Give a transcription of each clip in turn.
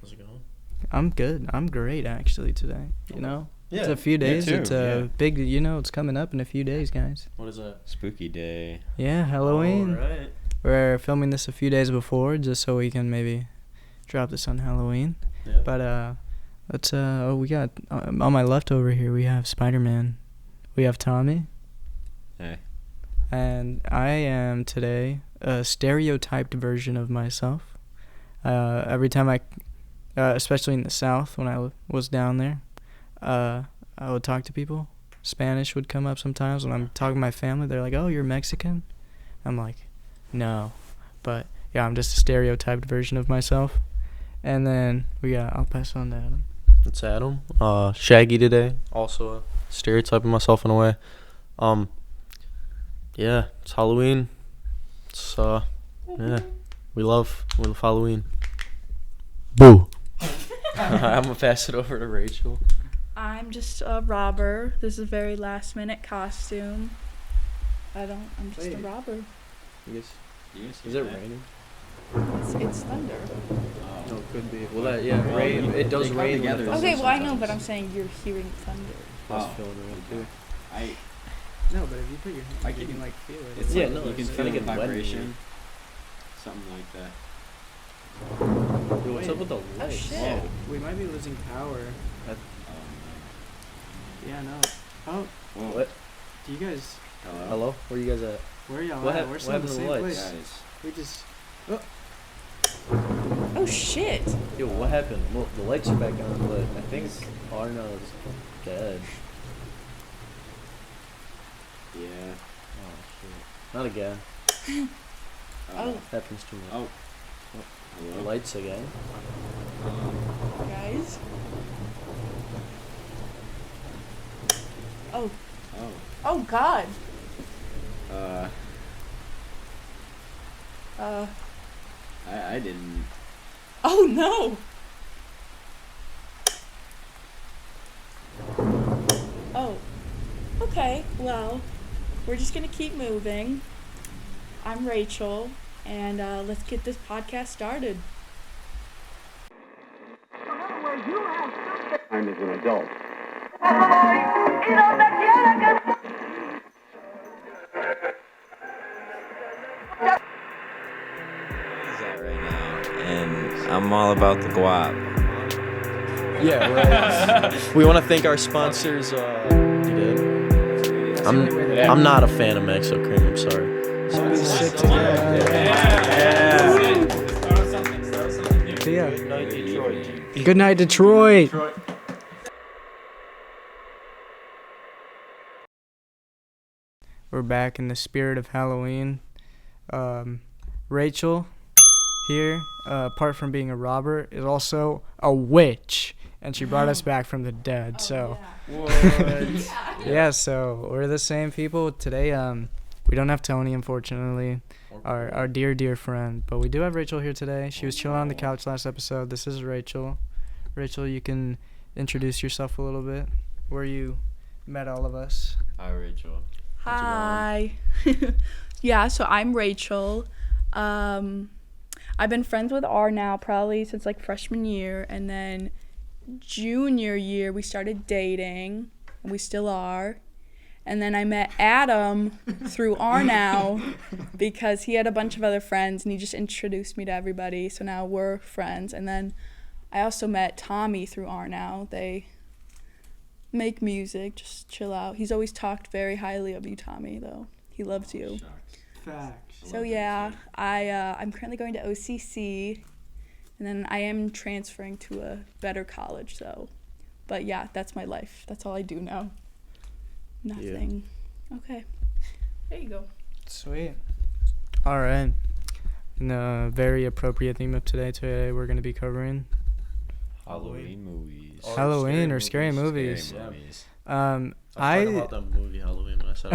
How's it going? I'm good. I'm great actually today. You know, Yeah. it's a few days. Too. It's a big. You know, it's coming up in a few days, guys. What is that? Spooky day. Yeah, Halloween. All right. We're filming this a few days before, just so we can maybe drop this on Halloween. Yeah. But let's. We got on my left over here. We have Spider-Man. We have Tommy. Hey. And I am today a stereotyped version of myself. Every time especially in the South when I was down there, I would talk to people. Spanish would come up sometimes when I'm talking to my family. They're like, "Oh, you're Mexican?" I'm like, "No," but yeah, I'm just a stereotyped version of myself. And then I'll pass on to Adam. It's Adam. Shaggy today. Also a stereotype of myself in a way. Yeah, it's Halloween. It's yeah, we love Halloween. Boo. I'm gonna pass it over to Rachel. I'm just a robber. This is a very last minute costume. I'm just a robber. Is it raining? It's thunder. No, it could be. Well, rain. It does rain together. Okay, well I know, but I'm saying you're hearing thunder. I was feeling it too. No, but if you put your hand, you can like feel it. It's Yeah, like no, you can it's feel kinda the getting wet in vibration. here. Something like that. Dude, what's up with the Oh lights? shit. We might be losing power. Yeah, no. Oh, Whoa. What? do you guys? Hello? Where you guys at? Where are y'all What at? hap- We're what still in the happened to same the place. Guys. We just. Oh shit. Yo, what happened? Well, the lights are back on, but I think Arno's dead. Yeah. Oh, shit. Not again. Oh. Happens too much. Oh. The Hello. lights again. Guys. Oh. Oh. Oh god. I didn't. Oh no. Oh. Okay, well, we're just gonna keep moving. I'm Rachel, and let's get this podcast started. I'm as an adult. Is that right now? And I'm all about the guap. Yeah, right. We want to thank our sponsors. You did? I'm not a fan of Maxo Cream. I'm sorry. Sick together. Yeah. Good night, Detroit. Good night, Detroit. We're back in the spirit of Halloween. Rachel here, apart from being a robber, is also a witch, and she brought us back from the dead. So yeah, so we're the same people today. We don't have Tony, unfortunately, our dear friend, but we do have Rachel here today. She was chilling on the couch last episode. This is Rachel. Rachel, you can introduce yourself a little bit, where you met all of us. Hi, Rachel. Hi. Yeah, so I'm Rachel. I've been friends with R now probably since like freshman year, and then junior year we started dating, and we still are. And then I met Adam through R now because he had a bunch of other friends and he just introduced me to everybody. So now we're friends. And then I also met Tommy through R now. They make music, just chill out. He's always talked very highly of you, Tommy, though. He loves you. Facts. So yeah, I'm currently going to OCC, and then I am transferring to a better college, so. But yeah, that's my life. That's all I do now. Nothing. Yeah. Okay. There you go. Sweet. All right. In a very appropriate theme of today we're going to be covering Halloween movies. Halloween or scary movies. Scary movies. I was talking about that movie Halloween when I said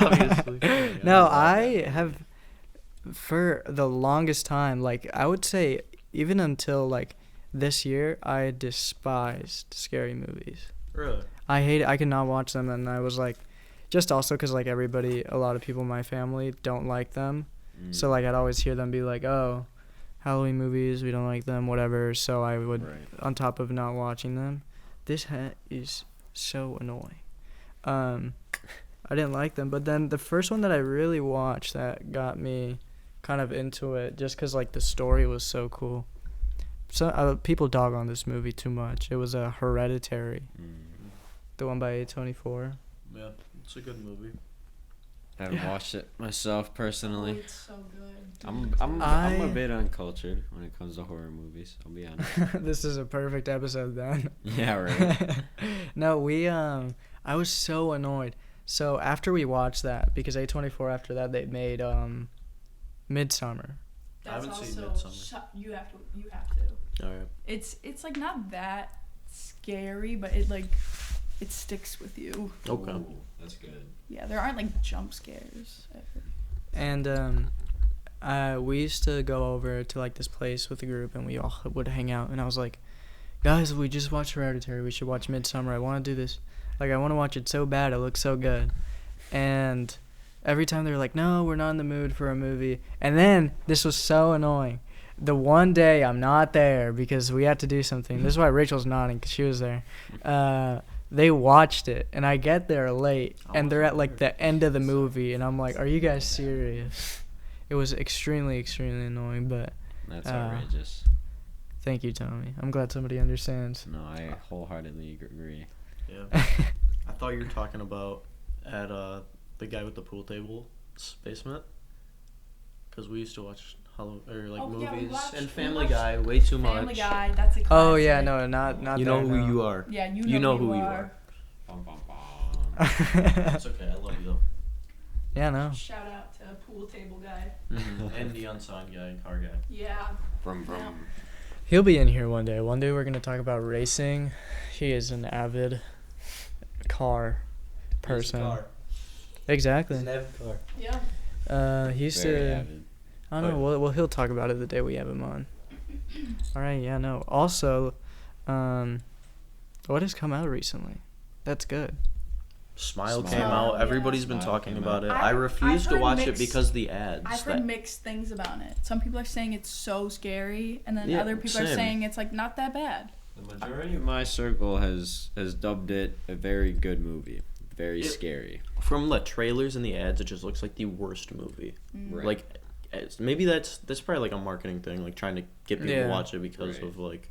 obviously. No, I have for the longest time, like I would say even until like this year, I despised scary movies. Really? I hate it. I could not watch them, and I was like, just also because like a lot of people in my family don't like them. So like I'd always hear them be like, oh, Halloween movies. We don't like them, whatever. So I would, Right. on top of not watching them, this hat is so annoying. I didn't like them, but then the first one that I really watched that got me kind of into it, just because like the story was so cool. So people dog on this movie too much. It was Hereditary, the one by A24. Yeah, it's a good movie. I haven't Yeah. watched it myself personally. it's so good. I'm I- a bit uncultured when it comes to horror movies. I'll be honest. This is a perfect episode then. Yeah, right. No, I was so annoyed. So after we watched that, because A24 after that they made Midsummer. I haven't seen also Midsommar. You have to. All right. It's like not that scary, but it sticks with you. Okay. Ooh, that's good. Yeah, there aren't like jump scares. And we used to go over to like this place with the group, and we all would hang out. And I was like, guys, we just watched Hereditary. We should watch Midsummer. I want to do this. Like, I want to watch it so bad. It looks so good. And every time they were like, no, we're not in the mood for a movie. And then this was so annoying. The one day I'm not there because we had to do something. This is why Rachel's nodding, because she was there. They watched it, and I get there late, and they're at like the end of the movie, and I'm like, are you guys serious? It was extremely, extremely annoying, but That's outrageous. thank you, Tommy. I'm glad somebody understands. No, I wholeheartedly agree. Yeah. I thought you were talking about at the guy with the pool table basement, because we used to watch movies and Family Guy way too much. Family Guy, that's a classic. Oh yeah, no, not You there, know who no. you are. Yeah, You know who you are. Bum, bum, bum. It's okay. I love you though. Yeah, no. Shout out to pool table guy. And the unsigned guy and car guy. Yeah. Brum, brum. Yeah. He'll be in here one day. One day we're gonna talk about racing. He is an avid car person. Exactly. car. Yeah. He used Very to. avid. I don't know. Well, he'll talk about it the day we have him on. All right. Yeah. No. Also, what has come out recently? That's good. Smile came Smile. out. Yeah. Everybody's been Smile talking came about out. it. I refuse I've to heard watch it mixed- because the ads. I've heard mixed things about it. Some people are saying it's so scary, and then Yeah, other people are same. saying it's like not that bad. The majority of my circle has dubbed it a very good movie. Very It- scary. From the trailers and the ads, it just looks like the worst movie. Right. Like, maybe that's probably like a marketing thing, like trying to get people Yeah. to watch it because Right. of like,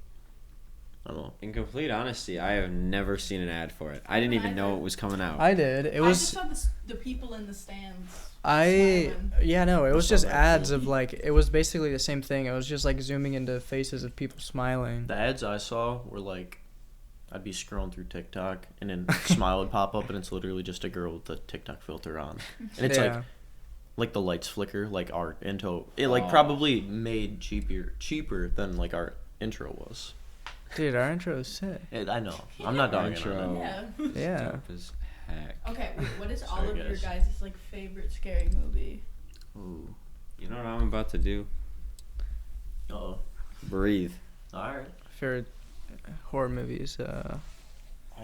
I don't know. In complete honesty, I have never seen an ad for it. I didn't even know it was coming out. I did. It I just was. saw the people in the stands. I. smiling. Yeah. No. It was saw just that ads too. of like. It was basically the same thing. It was just like zooming into faces of people smiling. The ads I saw were like, I'd be scrolling through TikTok and then Smile would pop up and it's literally just a girl with the TikTok filter on, and it's Yeah. like the lights flicker like our intro. It like Oh. probably made cheaper than like our intro was. Dude, our intro is sick. I know. I'm not dogging Intro. on it. Yeah. Yeah. Dope as heck. Okay, wait, what is all Sorry, of your guys. guys' like favorite scary movie? Ooh. You know what I'm about to do? Uh-oh. Breathe. All right. Favorite horror movies.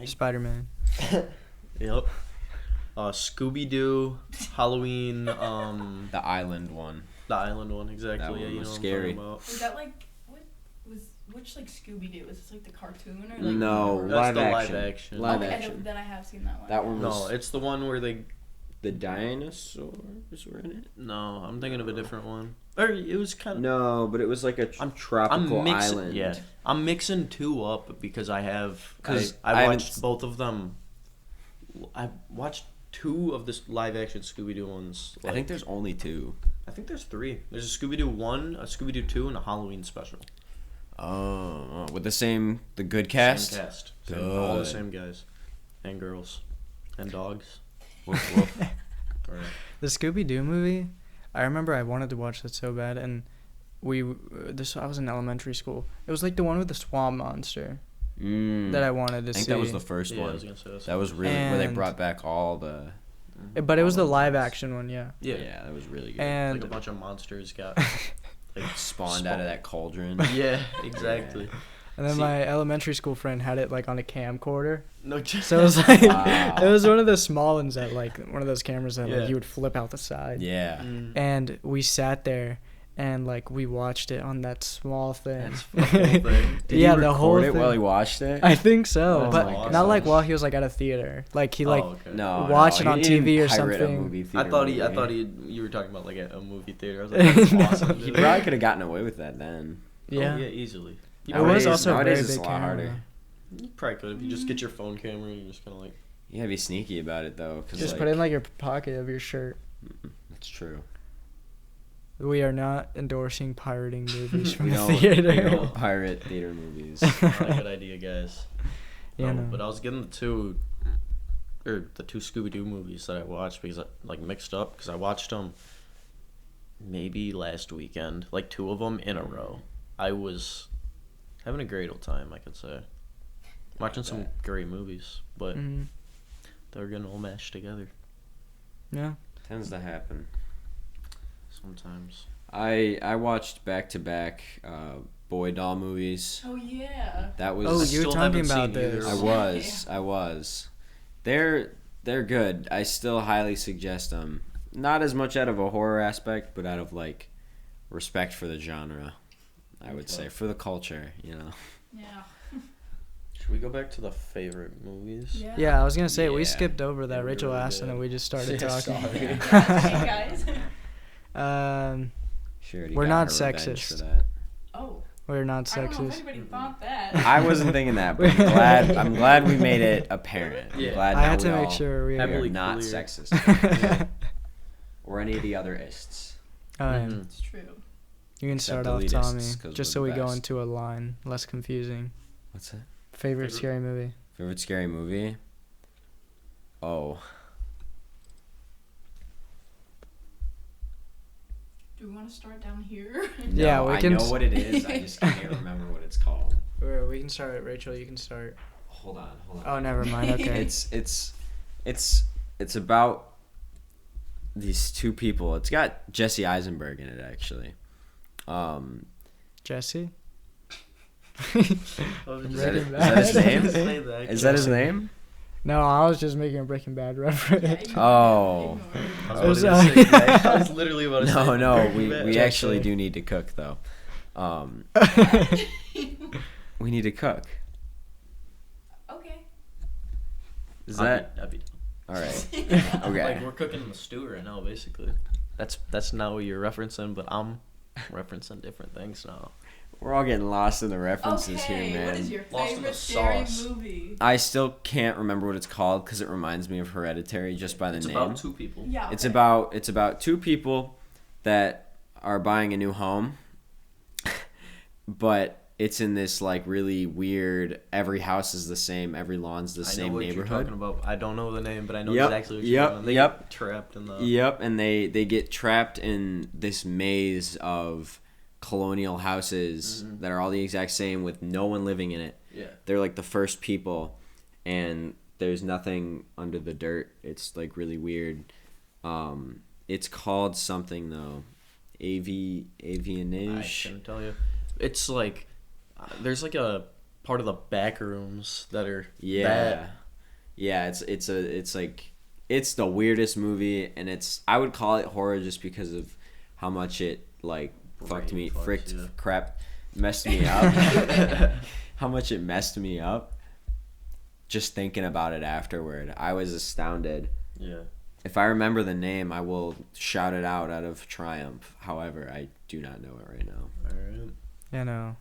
Spider-Man. Yep. Scooby Doo, Halloween, The Island one. the island one, exactly. That one yeah, you was know scary. What I'm talking Was that like which like Scooby Doo? Is this like the cartoon or like No, That's live the action. live action. Live okay, action. then I have seen that one. That one about. was No, it's the one where they. the dinosaurs were in it. No, I'm thinking of a different one. Or it was kind of. No, but it was like a I'm tropical mixing. island. Yeah, I'm mixing two up because I have. 'Cause I I haven't watched s- both of them. I watched two of the live action Scooby Doo ones. I think there's only two. I think there's three. There's a Scooby Doo 1, a Scooby Doo 2, and a Halloween special. Oh, with the good cast. Same cast. All the Good. same guys. And girls. And dogs. Woof, woof. Right. The Scooby-Doo movie, I remember I wanted to watch that so bad, and I was in elementary school. It was like the one with the swamp monster that I wanted to I think see. that was the first Yeah, I one. was gonna say that's That was really where they And- brought back all the. But it was the live action one, yeah. Yeah. Yeah, that was really good. And Like a bunch of monsters got like Spawned out of that cauldron. Yeah, exactly. and then See- my elementary school friend had it like on a camcorder. No, So it was like Wow. it was one of the small ones that like one of those cameras that Yeah. like you would flip out the side. Yeah. Mm. And we sat there and like we watched it on that small thing. That's the whole thing. Did Yeah, he the whole record it thing. while he watched it? I think so, That's but awesome. not like while he was like at a theater. Like he like Oh, okay. No, watch no, it on he didn't TV or pirate a something. movie I theater thought movie. you were talking about like a movie theater. I was like, that's No. awesome. He dude. probably could have gotten away with that then. yeah. Oh, yeah, easily. You It was Nowadays- also a very nowadays it's big a lot camera. harder. You probably could if you just get your phone camera and you just kind of like. You gotta be sneaky about it though, cause Just put it in like your pocket of your shirt. It's true. We are not endorsing pirating movies from We the don't, we theater. don't pirate theater movies. Not a good idea, guys. Yeah, no. But I was getting the two Scooby-Doo movies that I watched because I like mixed up because I watched them maybe last weekend, like 2 of them in a row. I was having a great old time, I could say. Watching some great movies, but Mhm. they were getting all mashed together Yeah. Tends to happen. sometimes. I watched back to back boy doll movies. Oh yeah. That was Oh, I you were still talking haven't about seen either this. of them. I was. They're good. I still highly suggest them. Not as much out of a horror aspect, but out of like respect for the genre. I would say for the culture, you know. Yeah. Should we go back to the favorite movies? Yeah, I was gonna say we Yeah. skipped over that. Yeah, we Rachel really asked and then did. we just started Yeah, talking. sorry. Hey guys. She already We're got not her revenge sexist. for that. Oh. We're not I don't know if sexist. anybody thought that. I wasn't thinking that, but I'm glad we made it apparent. I'm Yeah. glad I now had to we make all- sure we we had. are Heavily not clear. sexist. Or any of the other ists. Mhm. It's true. You can Except start off, elitists, Tommy, 'cause just we're so the we go best. into a line, less confusing. What's that? Favorite scary movie? Favorite scary movie? Oh. Do we want to start down here? Yeah, No, we I can know s- what it is. I just can't remember what it's called. We can start. Rachel, you can start. Hold on. Oh, never mind. Okay. It's about these two people. It's got Jesse Eisenberg in it actually. Jesse? Is that Breaking his name? Bad. Is that his name? No, I was just making a Breaking Bad reference. Oh. I was sorry. literally about to say- I was literally about to say No, Breaking Bad. we actually do need to cook though. We need to cook. Okay. Is that I'd be all right? Like Okay. we're cooking the stew right now, basically. That's not what you're referencing, but I'm referencing different things now. We're all getting lost in the references here, Okay, man. what is your Lost in favorite the scary sauce. movie? I still can't remember what it's called because it reminds me of Hereditary just by the It's name. about 2 people. Yeah. It's okay. about 2 people that are buying a new home, but it's in this like really weird. Every house is the same. Every lawn's the I know same what neighborhood. you're talking about. I don't know the name, but I know Yep, exactly what yep, you're talking about. They yep. get trapped in the. Yep, and they get trapped in this maze of colonial houses that are all the exact same with no one living in it. Yeah. They're like the first people, and there's nothing under the dirt. It's like really weird. It's called something though, I avianage. couldn't tell you. It's like there's like a part of the back rooms that are bad. Yeah. It's like it's the weirdest movie, and I would call it horror just because of how much it like fucked me, messed me up. How much it messed me up. Just thinking about it afterward, I was astounded. Yeah. If I remember the name, I will shout it out of triumph. However, I do not know it right now. Alright. You know,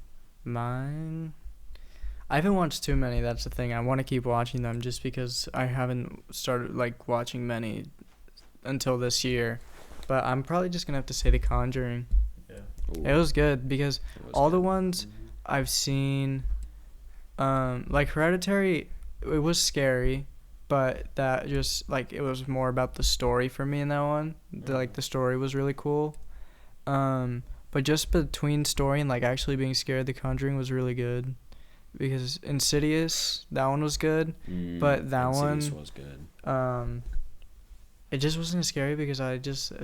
mine. I haven't watched too many. That's the thing. I want to keep watching them just because I haven't started like watching many until this year. But I'm probably just gonna have to say The Conjuring. Ooh, It was good because it was all the good. ones I've seen, like Hereditary, it was scary, but that just like it was more about the story for me in that one. The story was really cool. But just between story and like actually being scared, The Conjuring was really good. Because Insidious, that one was good, but that Insidious one was good. it just wasn't as scary because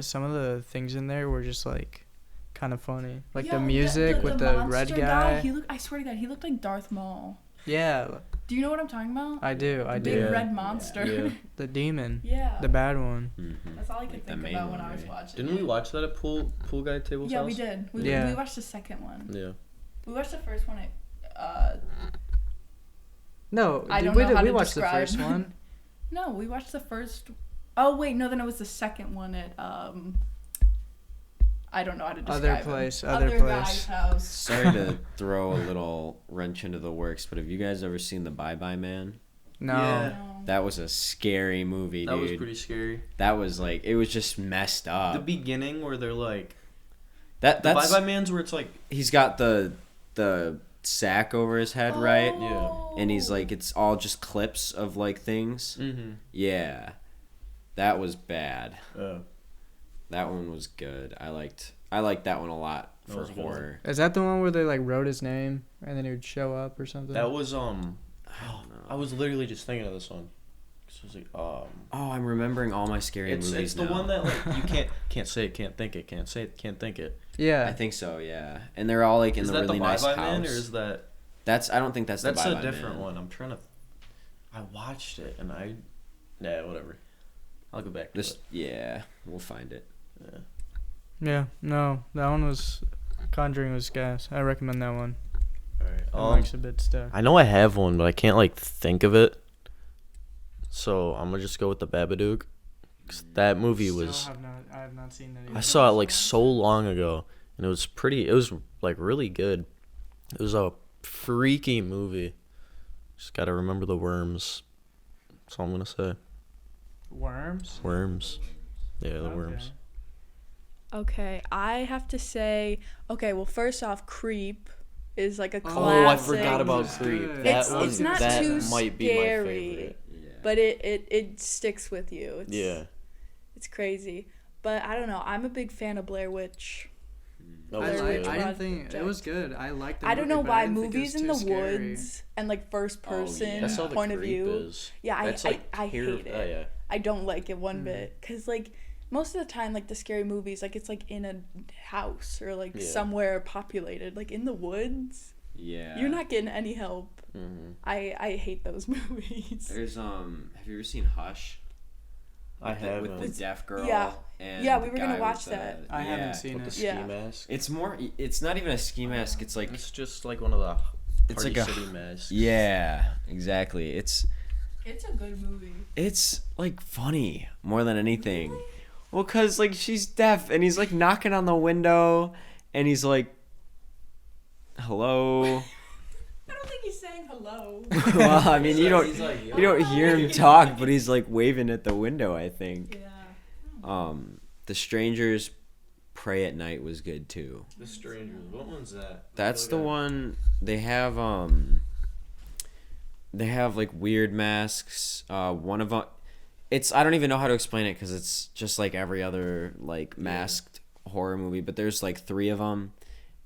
some of the things in there were just like kind of funny, like Yo, the music with the red monster guy. I swear to God, he looked like Darth Maul. Yeah, Do you know what I'm talking about? I do. Big red monster. Yeah. The demon. Yeah. The bad one. Mm-hmm. That's all I could think about when I was watching. Didn't we watch that at pool guy table's house? Yeah, we did. We watched the second one. Yeah. We watched the first one at. No, I don't know how we to watched describe. the first one. No, we watched the first. Oh wait, no, then it was the second one at I don't know how to describe Other it. place. Guy's house. Sorry to throw a little wrench into the works, but have you guys ever seen The Bye Bye Man? No. Yeah. No. That was a scary movie, dude. That was pretty scary. That was like, it was just messed up. The beginning where they're like, that's Bye Bye Man's where it's like, he's got the sack over his head, right? Oh. And he's like, it's all just clips of like things. mm-hmm. Yeah, that was bad. Oh. That one was good. I liked that one a lot That for was good. horror. Is that the one where they like wrote his name and then he would show up or something? That was I don't know. I was literally just thinking of this one. So I was like, Oh, I'm remembering all my scary movies it's the now. one that like you can't say it, can't think it, can't say it, can't think it. Yeah. I think so, yeah. And they're all like in Is the that really the nice Bye Bye house. Man, or is that? I don't think that's the That's Bye a Bye different Man. one. I'm trying to. I watched it and whatever. I'll go back to it. Yeah, we'll find it. Yeah. Yeah. No, that one was. Conjuring was gas. I recommend that one. All right. Mike's a bit stuck. I know I have one, but I can't like think of it. So I'm gonna just go with the Babadook. 'Cause that movie was. I have not seen that either. I saw it like so long ago, and it was like really good. It was a freaky movie. Just gotta remember the worms. That's all I'm gonna say. Worms? Worms. Yeah, the Okay. worms. Okay, I have to say. Okay, well, first off, Creep is like a classic. Oh, I forgot about It's Creep. good. It's not that too might be my scary. favorite. Yeah. But it sticks with you. Yeah. It's crazy. But I don't know. I'm a big fan of Blair Witch. That I, was Blair I, good. I Witch didn't think it Project. was good. I liked the I don't know movie, but why didn't think it movies was in too the scary. woods and like first Oh, yeah. person That's how the point of Creep view. is. Yeah, That's, I like, hate it. Oh, yeah. I don't like it one bit because like most of the time like the scary movies like it's like in a house or like Yeah. somewhere populated, like in the woods. Yeah. You're not getting any help. Mm-hmm. I hate those movies. There's have you ever seen Hush? I have with the deaf girl. Yeah. And Yeah, the we were guy gonna watch with the- that. I haven't yeah. seen with the it. ski Yeah. mask. It's not even a ski mask. It's like It's just like one of the It's Party like a- City masks. yeah, exactly. It's It's a good movie. like funny more than anything. Well, cause like she's deaf and he's like knocking on the window and he's like, "Hello." I don't think he's saying hello. Well, I mean, you don't He's hear him talk, but he's like waving at the window, I think. Yeah. The Strangers Pray at Night was good too. The Strangers. What one's that? That's the one they have like weird masks. One of them, I don't even know how to explain it because it's just like every other like masked horror movie, but there's like 3 of them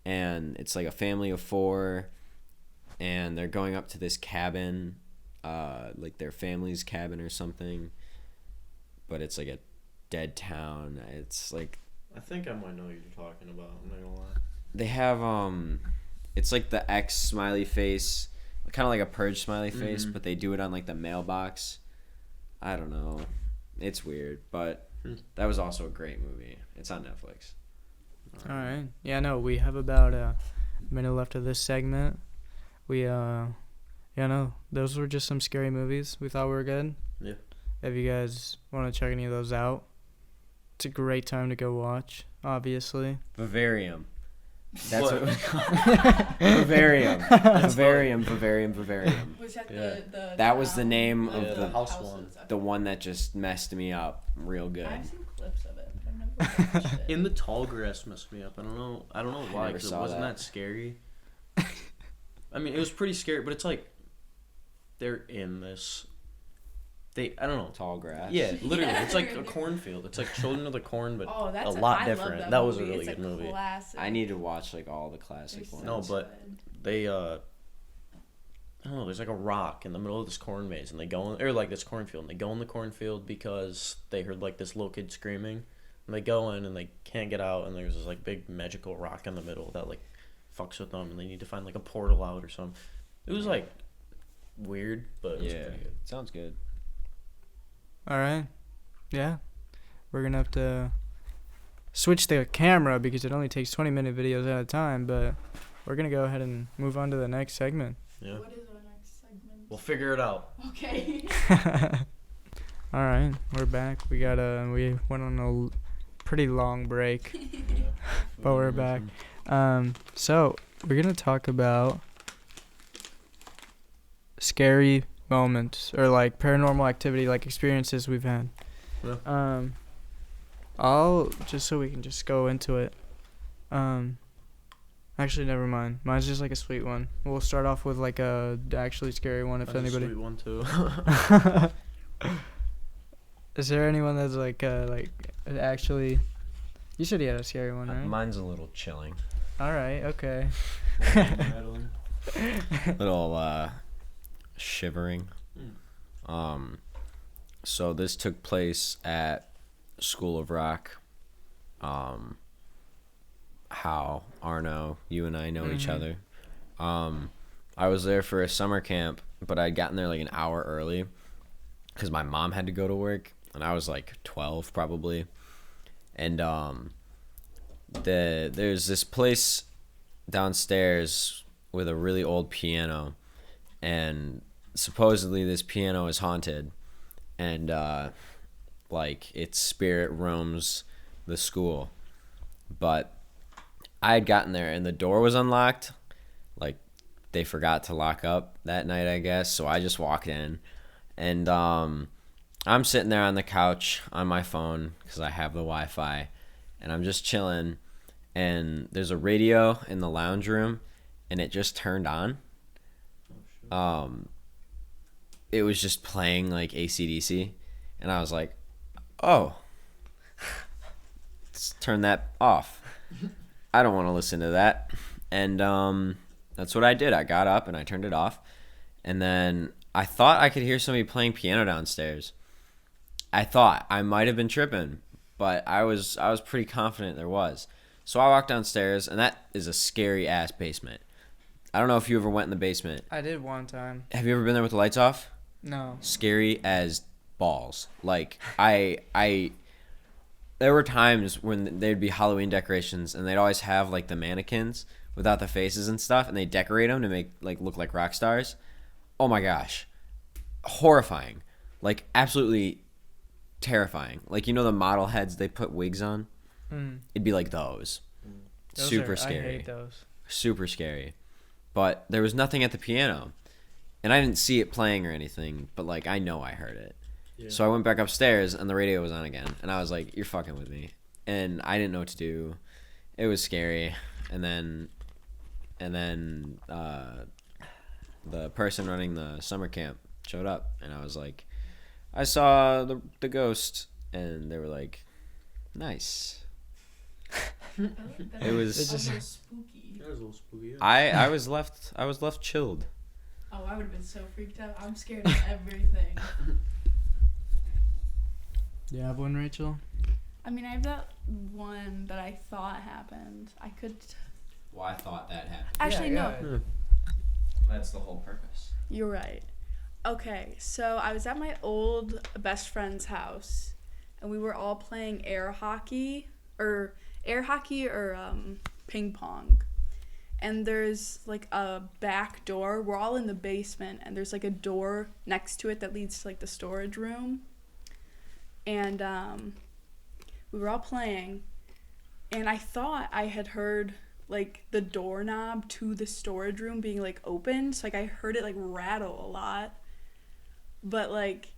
and it's like a family of 4 and they're going up to this cabin, like their family's cabin or something, but it's like a dead town. It's like I think I might know what you're talking about. I'm not gonna lie. they have it's like the X smiley face, kind of like a purge smiley face, but they do it on like the mailbox. I don't know, it's weird, but that was also a great movie. It's on Netflix. All right. Yeah, no, we have about a minute left of this segment. Those were just some scary movies we thought were good. Yeah. If you guys want to check any of those out, it's a great time to go watch, obviously. Vivarium. That's What? what it was called. Vivarium. Vivarium. Was that Yeah. the That was the name Yeah, of the house one. the one that just messed me up real good. I've seen clips of it, but I've never watched it. In the Tall Grass messed me up. I don't know why. never 'Cause it saw wasn't that. that scary. I mean, it was pretty scary, but it's like they're in this. I don't know. Tall grass. Yeah, literally, Yeah. it's like a cornfield. It's like Children of the Corn, but Oh, that's a lot I different. Love That was a movie. really It's good movie. Classic. I need to watch like all the classic They're ones. No, so but good. they I don't know. There's like a rock in the middle of this corn maze, and they go in, or like this cornfield, and they go in the cornfield because they heard like this little kid screaming, and they go in and they can't get out, and there's this like big magical rock in the middle that like fucks with them, and they need to find like a portal out or something. It was like weird, but it was pretty good. Sounds good. All right. Yeah. We're going to have to switch the camera because it only takes 20-minute videos at a time, but we're going to go ahead and move on to the next segment. Yeah. What is our next segment? We'll figure it out. Okay. All right, we're back. We went on a pretty long break, but we're back. So we're gonna talk about scary moments or like paranormal activity, like experiences we've had. Yeah. I'll just so we can just go into it. Actually, never mind. Mine's just like a sweet one. We'll start off with like a actually scary one, if That's anybody. a sweet one too. Is there anyone that's like actually? You said you had a scary one, right? Mine's a little chilling. All right. Okay. Little shivering. So this took place at School of Rock. How Arno, you and I know each other. I was there for a summer camp, but I'd gotten there like an hour early because my mom had to go to work, and I was like 12 probably. And there's this place downstairs with a really old piano, and supposedly this piano is haunted, and like its spirit roams the school. But I had gotten there and the door was unlocked. Like they forgot to lock up that night, I guess. So I just walked in, and I'm sitting there on the couch on my phone because I have the Wi-Fi, and I'm just chilling. And there's a radio in the lounge room, and it just turned on. It was just playing like AC/DC, and I was like, "Oh, let's turn that off. I don't want to listen to that." And that's what I did. I got up and I turned it off, and then I thought I could hear somebody playing piano downstairs. I thought I might have been tripping, but I was pretty confident there was. So I walked downstairs, and that is a scary ass basement. I don't know if you ever went in the basement. I did one time. Have you ever been there with the lights off? No. Scary as balls. Like I there were times when there'd be Halloween decorations, and they'd always have like the mannequins without the faces and stuff, and they decorate them to make like look like rock stars. Oh my gosh, horrifying! Like absolutely terrifying. Like, you know the model heads they put wigs on? It'd be like those. Super scary. I hate those. Super scary. But there was nothing at the piano, and I didn't see it playing or anything, but like I know I heard it. Yeah. So I went back upstairs, and the radio was on again, and I was like, "You're fucking with me," and I didn't know what to do. It was scary, and then the person running the summer camp showed up, and I was like, "I saw the ghost," and they were like, "Nice." It was a little spooky. That was a little spooky. Yeah. I was left chilled. Oh, I would have been so freaked out. I'm scared of everything. Do you have one, Rachel? I mean, I have that one that I thought happened. I could. Well, I thought that happened. Actually, no. Yeah. That's the whole purpose. You're right. Okay, so I was at my old best friend's house, and we were all playing air hockey or ping pong. And there's like a back door. We're all in the basement, and there's like a door next to it that leads to like the storage room. And we were all playing, and I thought I had heard like the doorknob to the storage room being like opened. So like I heard it like rattle a lot. But like,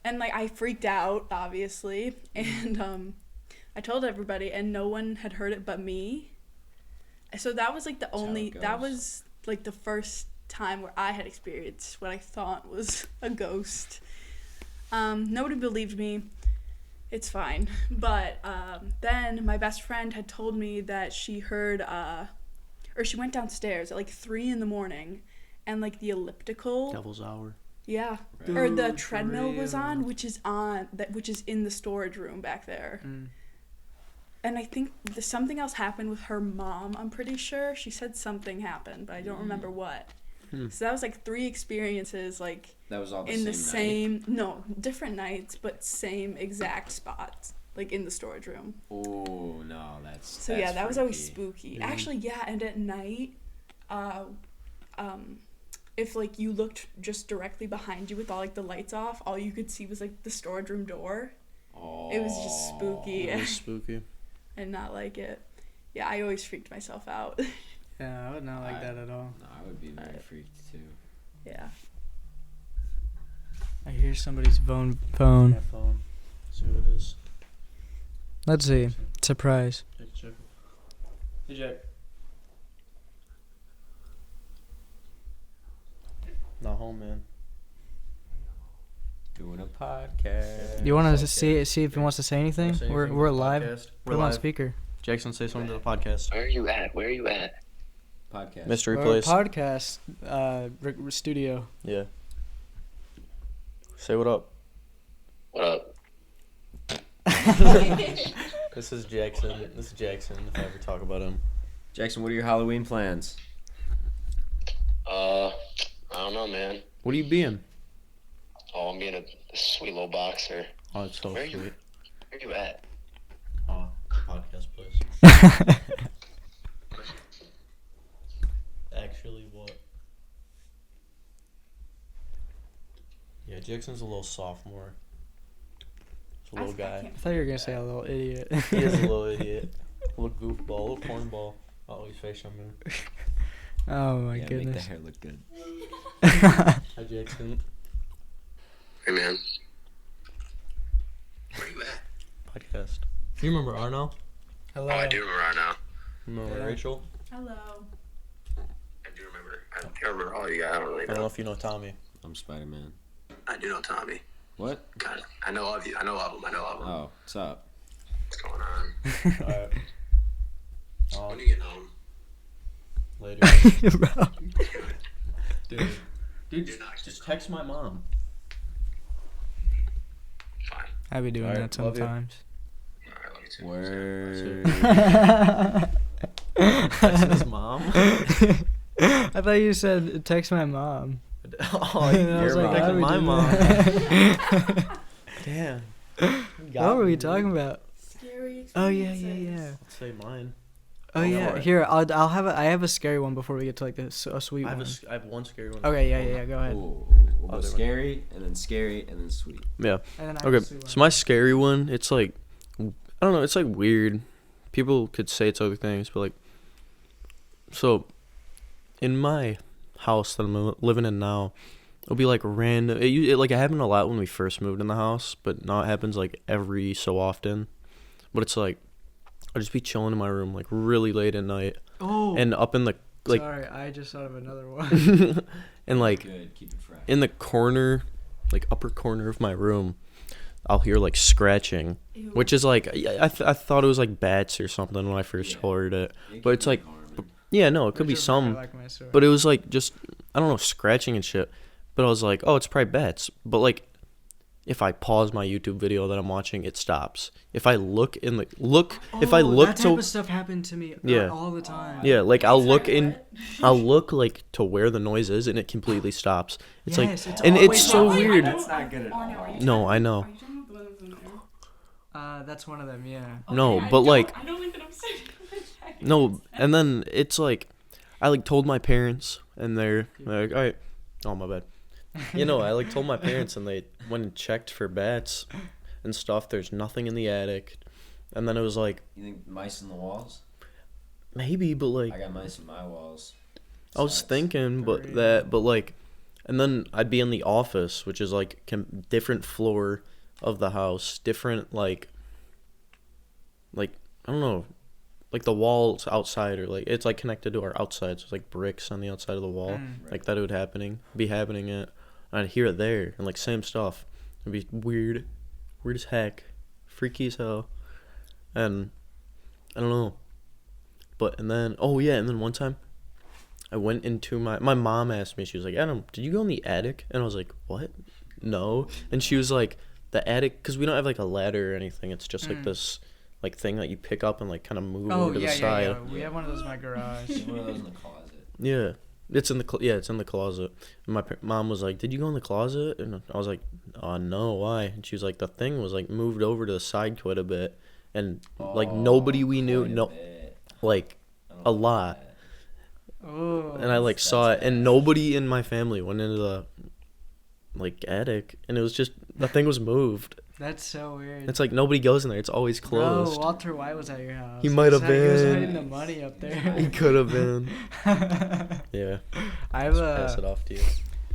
and like I freaked out obviously, and I told everybody, and no one had heard it but me. So that was like that was like the first time where I had experienced what I thought was a ghost. Nobody believed me. It's fine. But then my best friend had told me that she heard, or she went downstairs at like 3 a.m, and like the elliptical. Devil's Hour. Yeah. Right. Or the treadmill was on, which is in the storage room back there. And I think something else happened with her mom, I'm pretty sure. She said something happened, but I don't remember what. So that was like 3 experiences, like That was all in the same night? no, different nights, but same exact spots, like in the storage room. Oh no, that's So that's that was always freaky. spooky. Actually, yeah, and at night, if like you looked just directly behind you with all like the lights off, all you could see was like the storage room door. Oh. It was just spooky. It was spooky. And not like it. Yeah, I always freaked myself out. Yeah, I would not like that at all. No, I would be very freaked too. Yeah. I hear somebody's phone. My phone. See who it is. Let's see. Surprise. Check. Hey, Jack. Not home, man. Doing a podcast. You want to see if he wants to say anything? We're live. We're Put him on live. speaker. Jackson, say something to the podcast. Where are you at? Podcast. Mystery Our place. podcast studio. Yeah. Say what up. What up? This is Jackson. If I ever talk about him. Jackson, what are your Halloween plans? I don't know, man. What are you being? Oh, I'm being a sweet little boxer. Oh, it's so Where sweet. you Where you at? Oh, podcast place. Actually, what? Yeah, Jackson's a little sophomore. He's a little guy. I thought you were gonna say a little idiot. He is a little idiot. A little goofball, a little cornball. Oh, he's face on me. Oh my Make the goodness. hair look good. Hi, Jackson. Hey, man. Where you at? Podcast. You remember Arno? Hello. Oh, I do remember right now. Remember Yeah. Rachel? Hello. I do remember. I remember all you guys. I don't really I don't know know. if you know Tommy. I'm Spider-Man. I do know Tommy. What? Kind of. I know of you. I know of him. Oh, what's up? What's going on? Alright. When do you get home? Later. Bro. Dude, just text my mom. Fine. I be doing Alright, that love you. sometimes. All right, love you too. Word. Text his mom? I thought you said text my mom. Oh, And I was you're like, texting I would my do mom. that. Damn. What were we talking about? Scary Oh experiences. yeah. Let's say mine. Oh Go yeah. for it. Here, I have a scary one before we get to like a sweet I one. have one scary one. Okay, yeah. Go ahead. Ooh, we'll go Other one. scary, and then sweet. Yeah. And then I have Okay. a sweet So my scary one, it's like, I don't know, it's like weird. People could say it's other things, but like, so in my house that I'm living in now, it'll be like random. It like it happened a lot when we first moved in the house, but now it happens like every so often. But it's like I'll just be chilling in my room like really late at night, Oh. and up in the like, Sorry, I just thought of another one. and like Good, keep it fresh. in the corner, like upper corner of my room, I'll hear like scratching, Ew. which is like I thought it was like bats or something when I first heard it. But it's like, yeah, no, it could be Which is some, like my story. but it was like just I don't know, scratching and shit. But I was like, oh, it's probably bats. But like, if I pause my YouTube video that I'm watching, it stops. If I look in the if I look that type to of stuff happened to me Yeah. all the time. yeah, like I'll look like to where the noise is, and it completely stops. It's Yes, like, it's and always it's so stopping. weird. That's not good at all. No, I know. Are you talking about the one that was in there? That's one of them. Yeah. No, Okay, but like. I don't think that I'm saying that. No, and then it's like, I like told my parents, and they're like, all right, oh my bad. You know, I like told my parents, and they went and checked for bats and stuff. There's nothing in the attic, and then it was like You think mice in the walls? maybe, but like I got mice in my walls. I was Sucks. thinking, but like, and then I'd be in the office, which is like different floor of the house, different like I don't know. Like the walls outside are like it's like connected to our outside, so it's like bricks on the outside of the wall. Like that would be happening at I'd hear it there and like same stuff. It'd be weird as heck, freaky as hell. And I don't know. But and then one time I went into my mom asked me, she was like, Adam, did you go in the attic? And I was like, what? No. And she was like, the attic, because we don't have like a ladder or anything, it's just like this like thing that you pick up and like kind of move over to the side. We have one of those in my garage. One of those in the closet. Yeah. It's in the it's in the closet. And my mom was like, "Did you go in the closet?" And I was like, no, why?" And she was like, "The thing was like moved over to the side quite a bit, and like nobody we knew, like a lot." Oh. And I like saw it, and nobody in my family went into the like attic, and it was just the thing was moved. That's so weird. It's like nobody goes in there. It's always closed. Bro, Walter White was at your house. He might have He was been. hiding the money up there. He could have been. Yeah. I have Pass it off to you.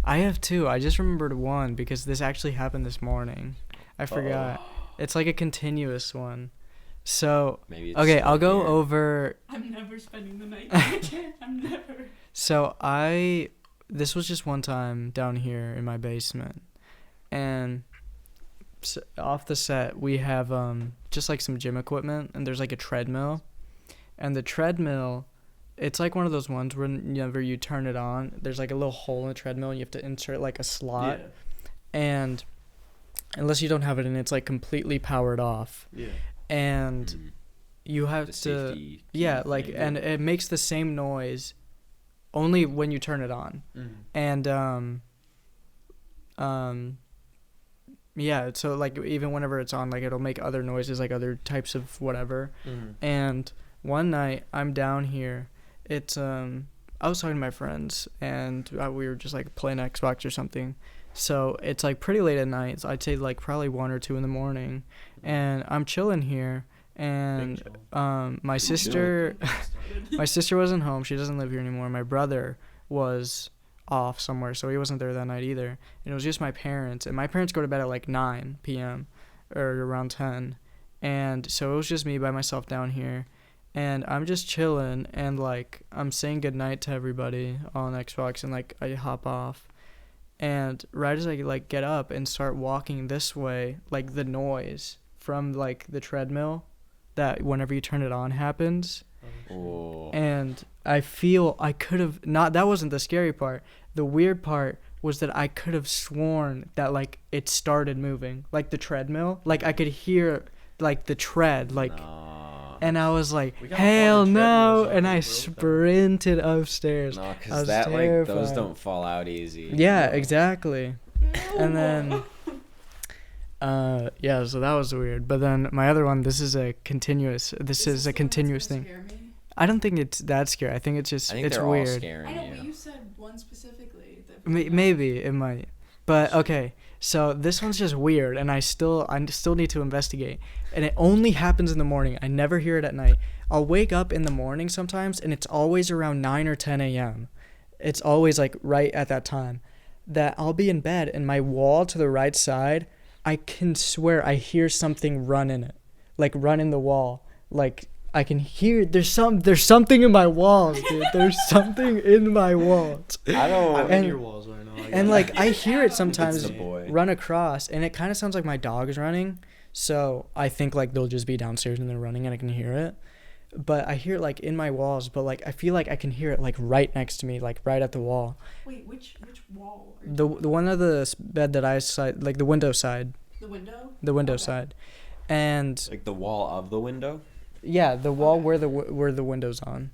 I have two. I just remembered one because this actually happened this morning. I forgot. It's like a continuous one. So, Maybe it's okay, I'll go here. over. I'm never spending the night again. I'm never. So, this was just one time down here in my basement. And off the set, we have just like some gym equipment, and there's like a treadmill. And the treadmill, it's like one of those ones whenever you turn it on, there's like a little hole in the treadmill, and you have to insert like a slot. Yeah. And unless you don't have it, and it's like completely powered off. Yeah. And you have The to, safety yeah, thing, like, and it makes the same noise only when you turn it on. And yeah, so like even whenever it's on, like it'll make other noises, like other types of whatever. And one night I'm down here, it's I was talking to my friends, and we were just like playing Xbox or something. So it's like pretty late at night. So I'd say like probably 1 or 2 in the morning, and I'm chilling here, and my sister wasn't home. She doesn't live here anymore. My brother was off somewhere, so he wasn't there that night either. And it was just my parents, and my parents go to bed at like 9 p.m. or around 10, and so it was just me by myself down here, and I'm just chilling, and like I'm saying goodnight to everybody on Xbox, and like I hop off, and right as I like get up and start walking this way, like the noise from like the treadmill that whenever you turn it on happens. Oh. And I feel I could have not. That wasn't the scary part. The weird part was that I could have sworn that like it started moving, like the treadmill. Like I could hear like the tread, like, and I was like, hell no! And I sprinted upstairs. No, I because was that terrified. like those don't fall out easy. Yeah, exactly. And then, yeah, so that was weird. But then my other one, this is a continuous. This is a continuous thing. I don't think it's that scary. I think it's just I think it's they're weird. all scaring I know, you. but you said one specifically. Maybe it might. But okay, so this one's just weird, and I still need to investigate. And it only happens in the morning. I never hear it at night. I'll wake up in the morning sometimes, and it's always around 9 or 10 a.m. It's always like right at that time that I'll be in bed, and my wall to the right side, I can swear I hear something run in it, like run in the wall, like. I can hear there's something in my walls, dude. There's something in my walls. I don't. I'm in your walls right now. And like I hear it sometimes It's the boy. run across, and it kind of sounds like my dog is running. So I think like they'll just be downstairs and they're running, and I can hear it. But I hear it like in my walls, but like I feel like I can hear it like right next to me, like right at the wall. Wait, which wall? The one of the bed that I side, like the window side. The window. The window Okay. side, and Like the wall of the window. yeah, the wall where the window's on,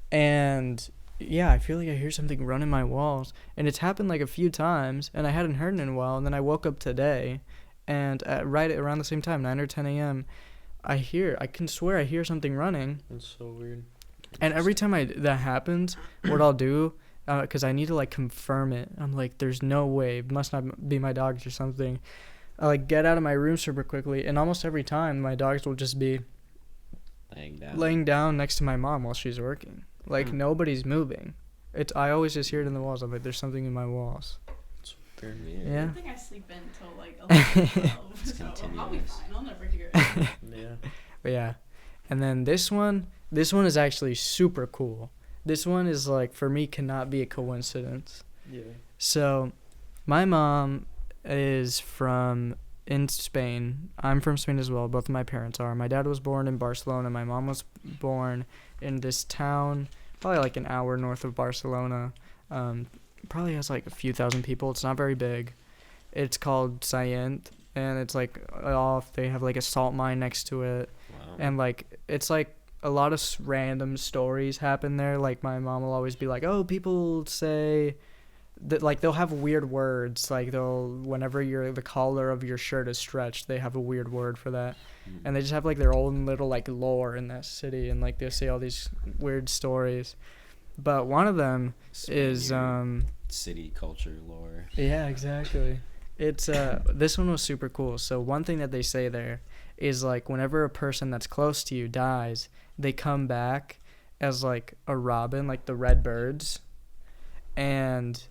and yeah, I feel like I hear something run in my walls, and it's happened like a few times, and I hadn't heard it in a while, and then I woke up today, and right around the same time, 9 or 10 a.m., I can swear I hear something running, That's so weird. and every time that happens, what I'll do, because I need to like confirm it, I'm like, there's no way, it must not be my dogs or something. I like get out of my room super quickly, and almost every time my dogs will just be laying down next to my mom while she's working. Like nobody's moving. I always just hear it in the walls. I'm like, there's something in my walls. It's weird. Yeah. I think I sleep in until like 11, 12, It's so I'll be continuous. fine. I'll never hear it. Yeah. But yeah. And then this one is actually super cool. This one is like, for me, cannot be a coincidence. Yeah. So my mom is in Spain. I'm from Spain as well. Both of my parents are. My dad was born in Barcelona. My mom was born in this town, probably like an hour north of Barcelona. Probably has like a few thousand people. It's not very big. It's called Saient, and it's like off. They have like a salt mine next to it, Wow. and like it's like a lot of random stories happen there. Like my mom will always be like, "Oh, people say that like they'll have weird words. Like whenever the collar of your shirt is stretched, they have a weird word for that." And they just have like their own little like lore in that city, and like they say all these weird stories. But one of them is city culture lore. Yeah, exactly. It's this one was super cool. So one thing that they say there is like whenever a person that's close to you dies, they come back as like a robin, like the red birds, and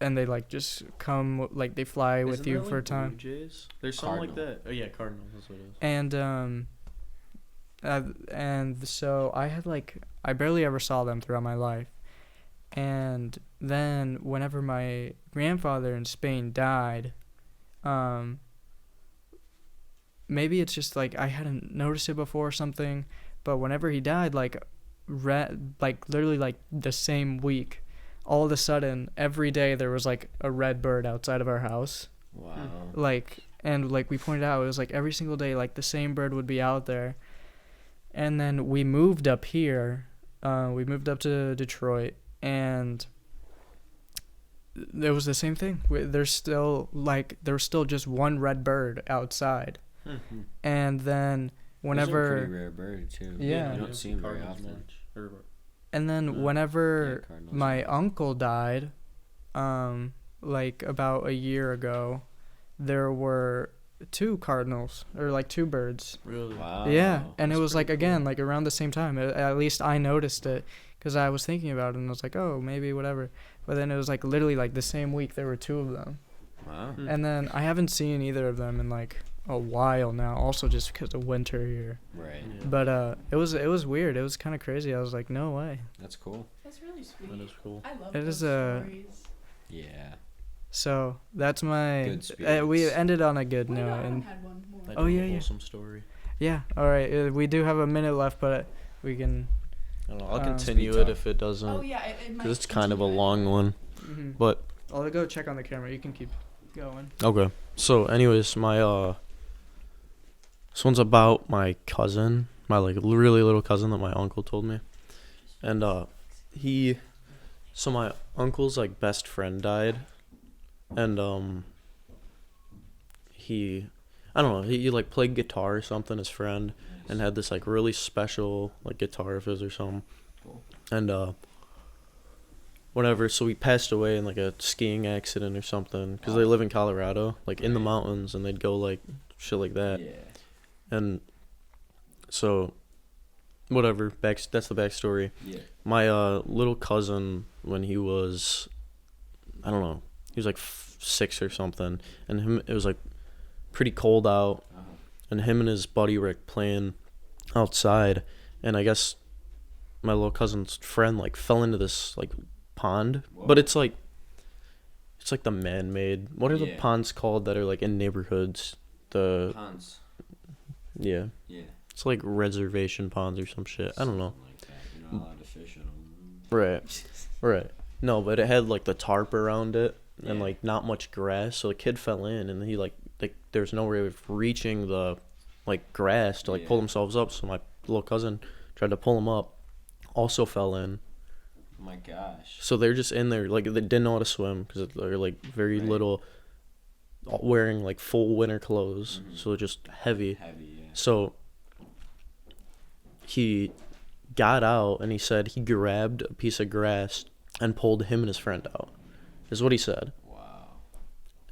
they like just come, like they fly with you for a time. Blue Jays? There's something like that. Oh yeah, Cardinals. That's what it is. And so I barely ever saw them throughout my life. And then whenever my grandfather in Spain died, maybe it's just like I hadn't noticed it before or something, but whenever he died, like literally like the same week, all of a sudden every day there was like a red bird outside of our house. Wow. And we pointed out, it was like every single day like the same bird would be out there. And then we moved up here. We moved up to Detroit, and there was the same thing. There's still just one red bird outside. Mm-hmm. And then whenever those are a pretty rare bird too. Yeah. You don't see them very often. And then whenever my uncle died, like about a year ago, there were two cardinals, or like two birds. Really? Wow. Yeah, and it was like, again, like around the same time. At least I noticed it, because I was thinking about it, and I was like, oh, maybe whatever. But then it was like literally like the same week there were two of them. Wow. And then I haven't seen either of them in like a while now, also just because of winter here. Right. Yeah. But it was weird. It was kind of crazy. I was like, no way. That's cool. That's really sweet. That is cool. I love It those is stories. Yeah. So that's my. Good spirits. We ended on a good note. I And had one more. I do yeah, a yeah. wholesome story. yeah, all right. We do have a minute left, but we can. I don't know. I'll Um, continue speed it talk. if it doesn't. Oh yeah, it might. Because it's kind of a continue. long one. Mm-hmm. But I'll go check on the camera. You can keep going. okay. So, anyways, this one's about my cousin, my like really little cousin that my uncle told me, and so my uncle's like best friend died, and I don't know, he like played guitar or something, his friend, and had this like really special like guitar of his or something, and whatever. So he passed away in like a skiing accident or something, because they live in Colorado, like in the mountains, and they'd go like shit like that. Yeah. And so, whatever. That's the backstory. Yeah. My little cousin, when he was, I don't know, he was like 6 or something, and it was like pretty cold out, and him and his buddy were like playing outside, and I guess my little cousin's friend like fell into this like pond. Whoa. But it's like the man-made. What are the ponds called that are like in neighborhoods? The ponds. Yeah. Yeah. It's like reservation ponds or some shit. I don't know. Like that. You're not allowed to fish in them. Right. Right. No, but it had like the tarp around it and like not much grass. So the kid fell in, and he like there's no way of reaching the like grass to like pull themselves up. So my little cousin tried to pull him up, also fell in. Oh my gosh. So they're just in there, like they didn't know how to swim because they're like very little, wearing like full winter clothes. Mm-hmm. So just heavy. Yeah. So he got out, and he said he grabbed a piece of grass and pulled him and his friend out, is what he said. Wow.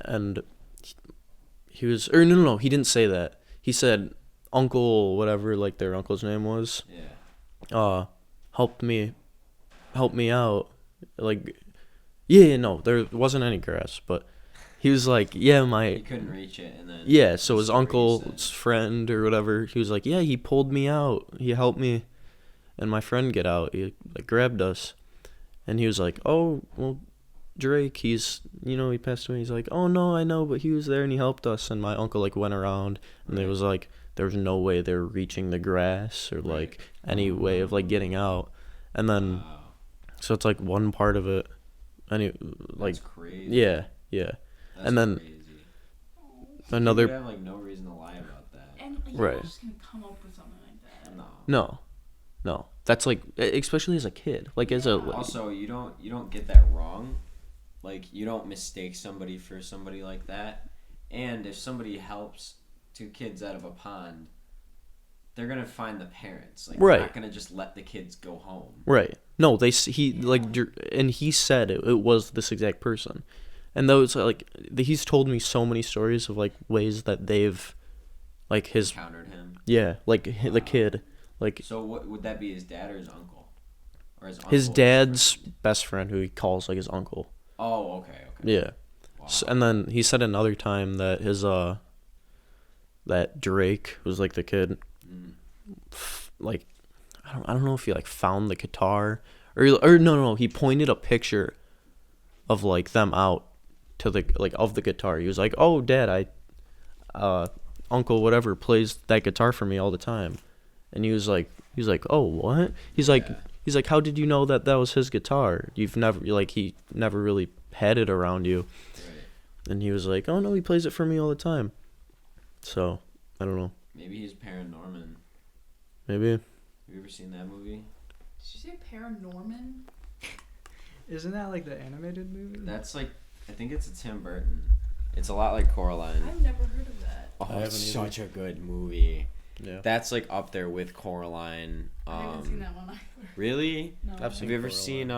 And he was, or no, he didn't say that. He said uncle, whatever, like their uncle's name was. Yeah. Helped me out. Like, no, there wasn't any grass, but he was like, he couldn't reach it, and then so his uncle's friend or whatever, he was like, he pulled me out, he helped me and my friend get out, he like grabbed us, and he was like, oh well, Drake, he passed away. He's like, oh no, I know, but he was there and he helped us. And my uncle like went around, and there was like, there was no way they were reaching the grass or like any way of like getting out. And then so it's like one part of it, like, that's crazy. Yeah. That's and then crazy. Another. You have like no reason to lie about that. And like, right. you're not just gonna come up with something like that. No. That's like, especially as a kid. Like as a. Also, you don't get that wrong. Like you don't mistake somebody for somebody like that. And if somebody helps two kids out of a pond, they're gonna find the parents. Like, right. They're not gonna just let the kids go home. Right. No, and he said it was this exact person, and those like he's told me so many stories of like ways that they've, like his encountered him. Yeah, like the kid, like. So what would that be? His dad or his uncle? Or his dad's best friend, who he calls like his uncle. Oh, okay. Yeah. Wow. So, and then he said another time that his that Drake was like the kid, like I don't know if he like found the guitar or no he pointed a picture of like them out to the like of the guitar. He was like, "Oh, Dad, Uncle whatever plays that guitar for me all the time," and he was like, "Oh, what?" He's like, "How did you know that was his guitar? You've never he never really had it around you." Right. And he was like, "Oh no, he plays it for me all the time." So I don't know. Maybe he's Paranorman. Maybe. Have you ever seen that movie? Did you say Paranorman? Isn't that like the animated movie? That's like, I think it's a Tim Burton. It's a lot like Coraline. I've never heard of that. Oh, it's such a good movie. Yeah. That's like up there with Coraline. I haven't seen that one either. Really? No. Have you ever seen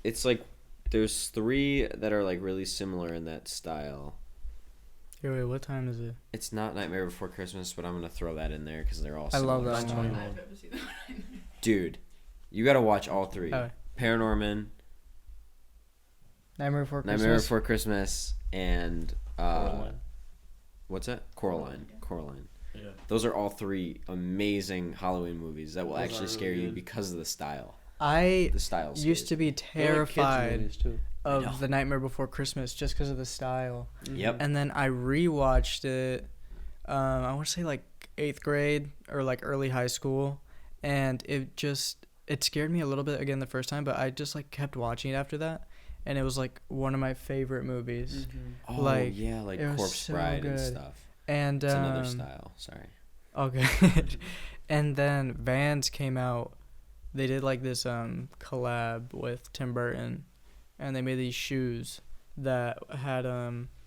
it's like there's 3 that are like really similar in that style. Hey, wait, what time is it? It's not Nightmare Before Christmas, but I'm gonna throw that in there because they're all I similar. love that one. I've never seen that one. Dude, you gotta watch all 3. Oh. Paranorman, Nightmare Before Christmas, and Coraline. What's that? Coraline. Yeah. Those are all 3 amazing Halloween movies that will Those actually are scare really you good. because of the style. I The style used to be terrified I know. of The Nightmare Before Christmas just because of the style. Yep. And then I rewatched it, I want to say like 8th grade or like early high school. And it scared me a little bit again the first time, but I just like kept watching it after that. And it was like one of my favorite movies. Oh, Like, yeah, like it was Corpse so Bride and good. stuff. And It's another style. Sorry. Okay. And then Vans came out. They did like this collab with Tim Burton, and they made these shoes that had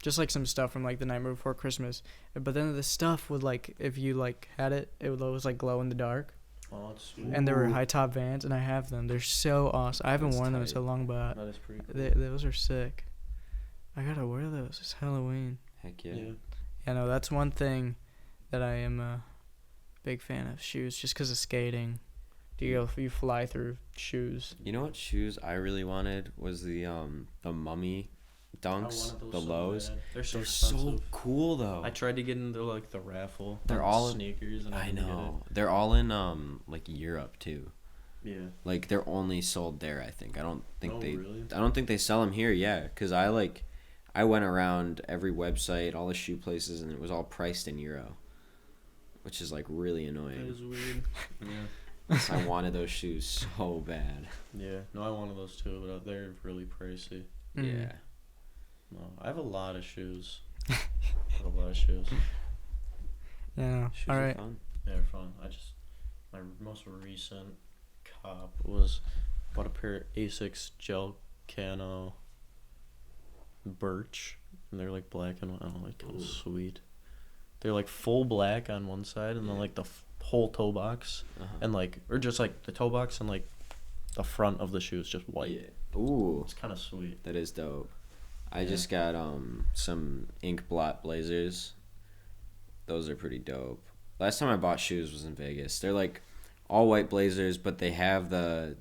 just like some stuff from like The Nightmare Before Christmas. But then the stuff would like, if you like had it, it was like glow in the dark. Oh, that's sweet. And they were high top Vans, and I have them. They're so awesome. I haven't That's worn them in tight. so long, but That is pretty cool. those are sick. I gotta wear those. It's Halloween. Heck yeah. Yeah, no, that's one thing that I am a big fan of, shoes, just because of skating. You fly through shoes. You know what shoes I really wanted was the Mummy dunks, the lows. Bad. They're so so expensive. cool though. I tried to get into like the raffle. They're on all sneakers, and I didn't know. They're all in like Europe too. Get it. Yeah. Like they're only sold there. I think. I don't think Really? I don't think they sell them here. Yeah, because I went around every website, all the shoe places, and it was all priced in euro, which is like really That annoying. is weird. Yeah. So I wanted those shoes so bad. Yeah. No, I wanted those too, but they're really pricey. Mm. Yeah. No, I have a lot of shoes. I have a lot of shoes. Yeah. Shoes All are right. fun. They're fun. My most recent cop was bought a pair of Asics gel cano birch, and they're like black and white. Oh, like kind of sweet. They're like full black on one side, and then like the whole toe box, and like, or just like the toe box and like the front of the shoe is just white. Yeah. Ooh, It's kind of sweet. that is dope. I just got some ink blot blazers. Those are pretty dope. Last time I bought shoes was in Vegas. They're like all white blazers, but they have the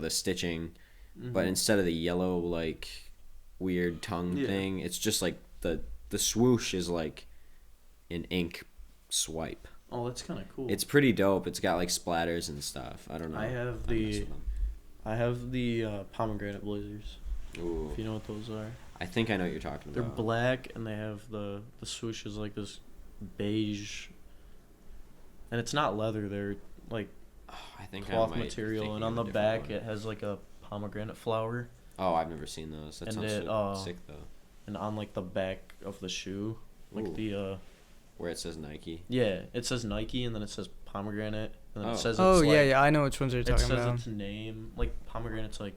stitching, but instead of the yellow like weird tongue thing, it's just like the swoosh is like an ink swipe. Oh, that's kind of cool. It's pretty dope. It's got like splatters and stuff. I don't know. I have I mess with them. pomegranate blazers. Ooh. If you know what those are. I think I know what you're talking They're about. black, and they have the swoosh is like this beige, and it's not leather. They're like Oh, I think I cloth might be material, thinking and of on a the different back one. it has like a pomegranate flower, Oh, I've never seen those. That And sounds it, sick though. and on like the back of the shoe, like Ooh. the Where it says Nike. Yeah, it says Nike, and then it says pomegranate, and then it says. Oh it's yeah, I know which ones you're talking about. It says its name, like pomegranate's like.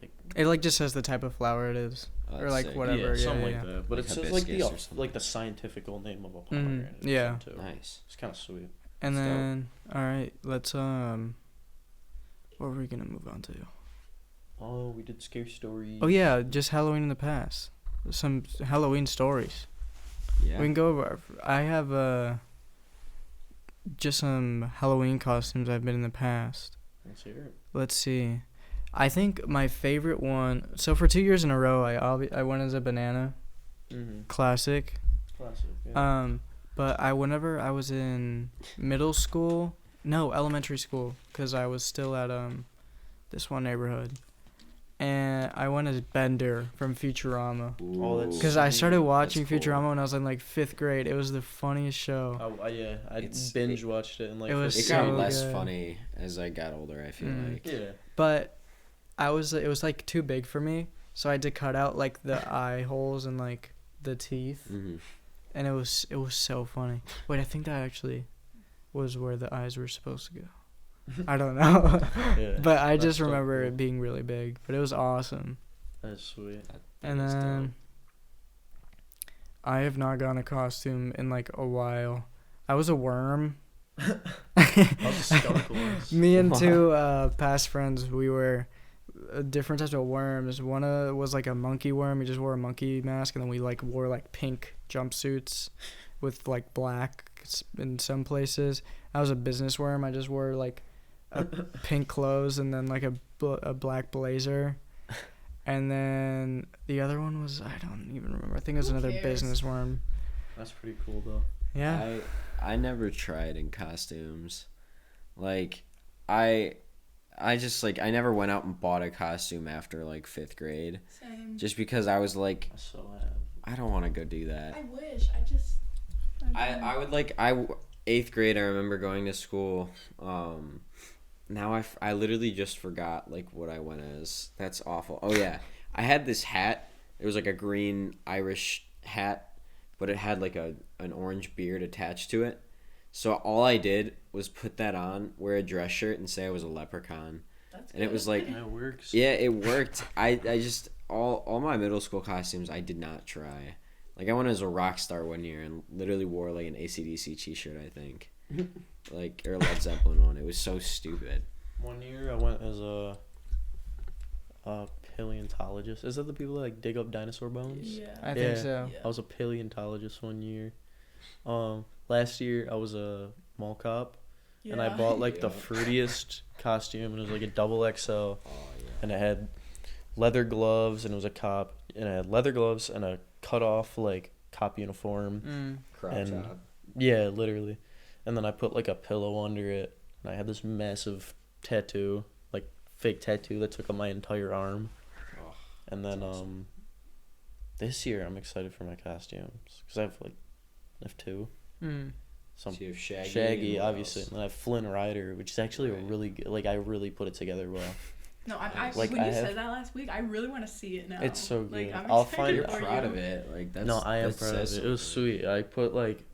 Like it like just says the type of flower it is, or like sick. whatever. Yeah, something like that. But Like it says like hibiscus the scientifical name of a pomegranate. Yeah. Too. Nice. It's kind of sweet. And then all right, let's what were we gonna move on to? Oh, we did scary stories. Oh yeah, just Halloween in the past. Some Halloween stories. Yeah. We can go over. I have just some Halloween costumes I've been in the past. Let's hear it. Let's see. I think my favorite one. So for 2 years in a row, I went as a banana. Classic. Classic. Yeah. But whenever I was in elementary school, because I was still at this one neighborhood, and I went as Bender from Futurama. Oh, that's Because I started watching That's cool. Futurama when I was in like 5th grade. It was the funniest show. Yeah, I binge watched it and like. It was It got so less good. funny as I got older, I feel like. Yeah. But it was like too big for me, so I had to cut out like the eye holes and like the teeth, and it was so funny. Wait, I think that actually was where the eyes were supposed to go. I don't know. Yeah, but I that's just so remember cool. it being really big. But it was awesome. That's sweet. And then I have not gotten a costume in like a while. I was a worm. Me and two past friends, we were different types of worms. One was like a monkey worm. We just wore a monkey mask, and then we like wore like pink jumpsuits with like black in some places. I was a business worm. I just wore like pink clothes and then like a black blazer. And then the other one was, I don't even remember. I think it was another business worm. That's pretty cool though. Yeah. I never tried in costumes. Like I just like I never went out and bought a costume after like 5th grade. Same. Just because I was like, I so have. I don't want to go do that. I wish. I would like 8th grade. I remember going to school. Now I literally just forgot like what I went as. That's awful. Oh yeah, I had this hat. It was like a green Irish hat, but it had like an orange beard attached to it. So all I did was put that on, wear a dress shirt, and say I was a leprechaun. That's and it was like, it works. Yeah, it worked. I just all my middle school costumes I did not try. Like I went as a rock star one year and literally wore like an AC/DC t-shirt, I think. Like or Led Zeppelin one. It was so stupid. One year I went as a paleontologist. Is that the people that like dig up dinosaur bones? Yeah. I think so. I was a paleontologist one year. Last year I was a mall cop, and I bought like the fruitiest costume, and it was like a double XL, and it had leather gloves, and it was a cop, and I had leather gloves and a cut off like cop uniform. Crop top. Yeah, literally. And then I put like a pillow under it, and I had this massive tattoo, like fake tattoo that took up my entire arm. And then awesome. This year I'm excited for my costumes because I have two. So you have Shaggy, and obviously, else? and then I have Flynn Rider, which is actually a really good. Like I really put it together well. No, Like, when I you have- said that last week, I really want to see it now. It's so good. Like, I'm I'll excited find You're it. for proud you. of it. Like that's No, I am that proud of says it. It was something. sweet. I put like,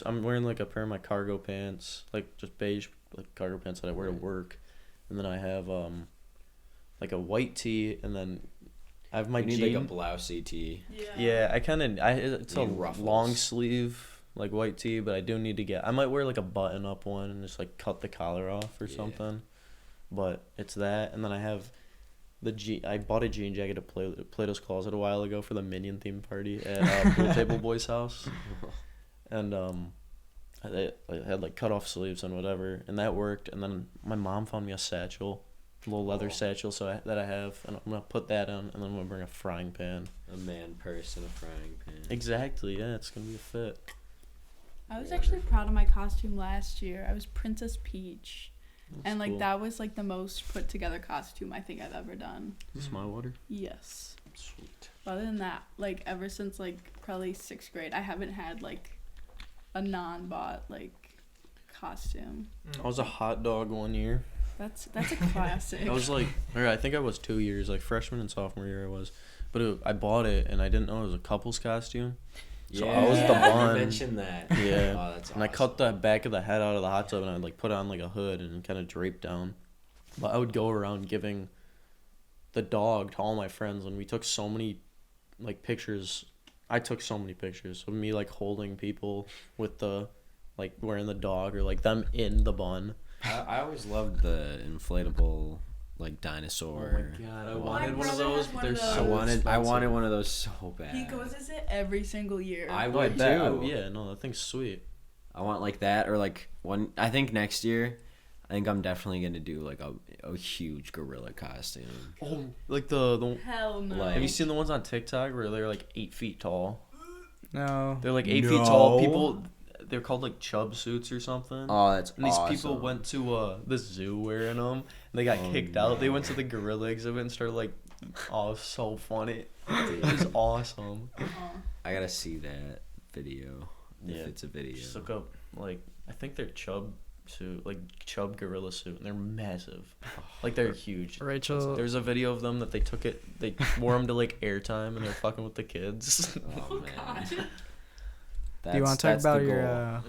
I'm wearing like a pair of my cargo pants, like just beige like cargo pants that I wear to work, and then I have like a white tee, and then I have my You need jean. like a blousey tee. Yeah, it's a You need ruffles. long sleeve like white tee, but I do need to get. I might wear like a button up one and just like cut the collar off or something. But it's that, and then I have I bought a jean jacket at Plato's Closet a while ago for the Minion theme party at Pool Table Boy's house, and I had like cut off sleeves and whatever, and that worked. And then my mom found me a satchel, a little leather satchel, that I have, and I'm gonna put that on, and then I'm gonna bring a frying pan. A man purse and a frying pan. Exactly, yeah, it's gonna be a fit. I was actually proud of my costume last year. I was Princess Peach. And like cool. that was like the most put together costume I think I've ever done. Is this my water? Yes. Sweet. Other than that, like ever since like probably 6th grade, I haven't had like a non-bought like costume. I was a hot dog one year. That's a classic. I was like, I think I was 2 years, like freshman and sophomore year I was, but I bought it and I didn't know it was a couple's costume. So I was the bun. You mentioned that. Yeah. Oh, that's awesome. And I cut the back of the head out of the hot tub and I like put on like a hood and kind of draped down. But I would go around giving the dog to all my friends, and we took so many like pictures. I took so many pictures of me like holding people with the like wearing the dog or like them in the bun. I always loved the inflatable like dinosaur. Oh my god, I My wanted one of brother those, has but one they're of so those. I wanted expensive. one of those so bad. He goes as it every single year. I I would bet. too. Yeah, no, that thing's sweet. I want like that or like one. I think next year, I think I'm definitely gonna do like a huge gorilla costume. Oh, like the Hell no. Like- have you seen the ones on TikTok where they're like 8 feet tall? No. They're like 8 feet tall. People, they're called like chub suits or something. Oh, that's And these awesome. people went to the zoo wearing them. And they got kicked out. They went to the gorilla exhibit and started like, oh, it was so funny. It was awesome. I gotta see that video. Yeah, If it's a video. Just look up like I think they're chub suit, like chub gorilla suit, and they're massive. Like they're huge. Rachel. There's a video of them that they took it. They wore them to like airtime, and they're fucking with the kids. Oh man. Do you want to talk about your yeah.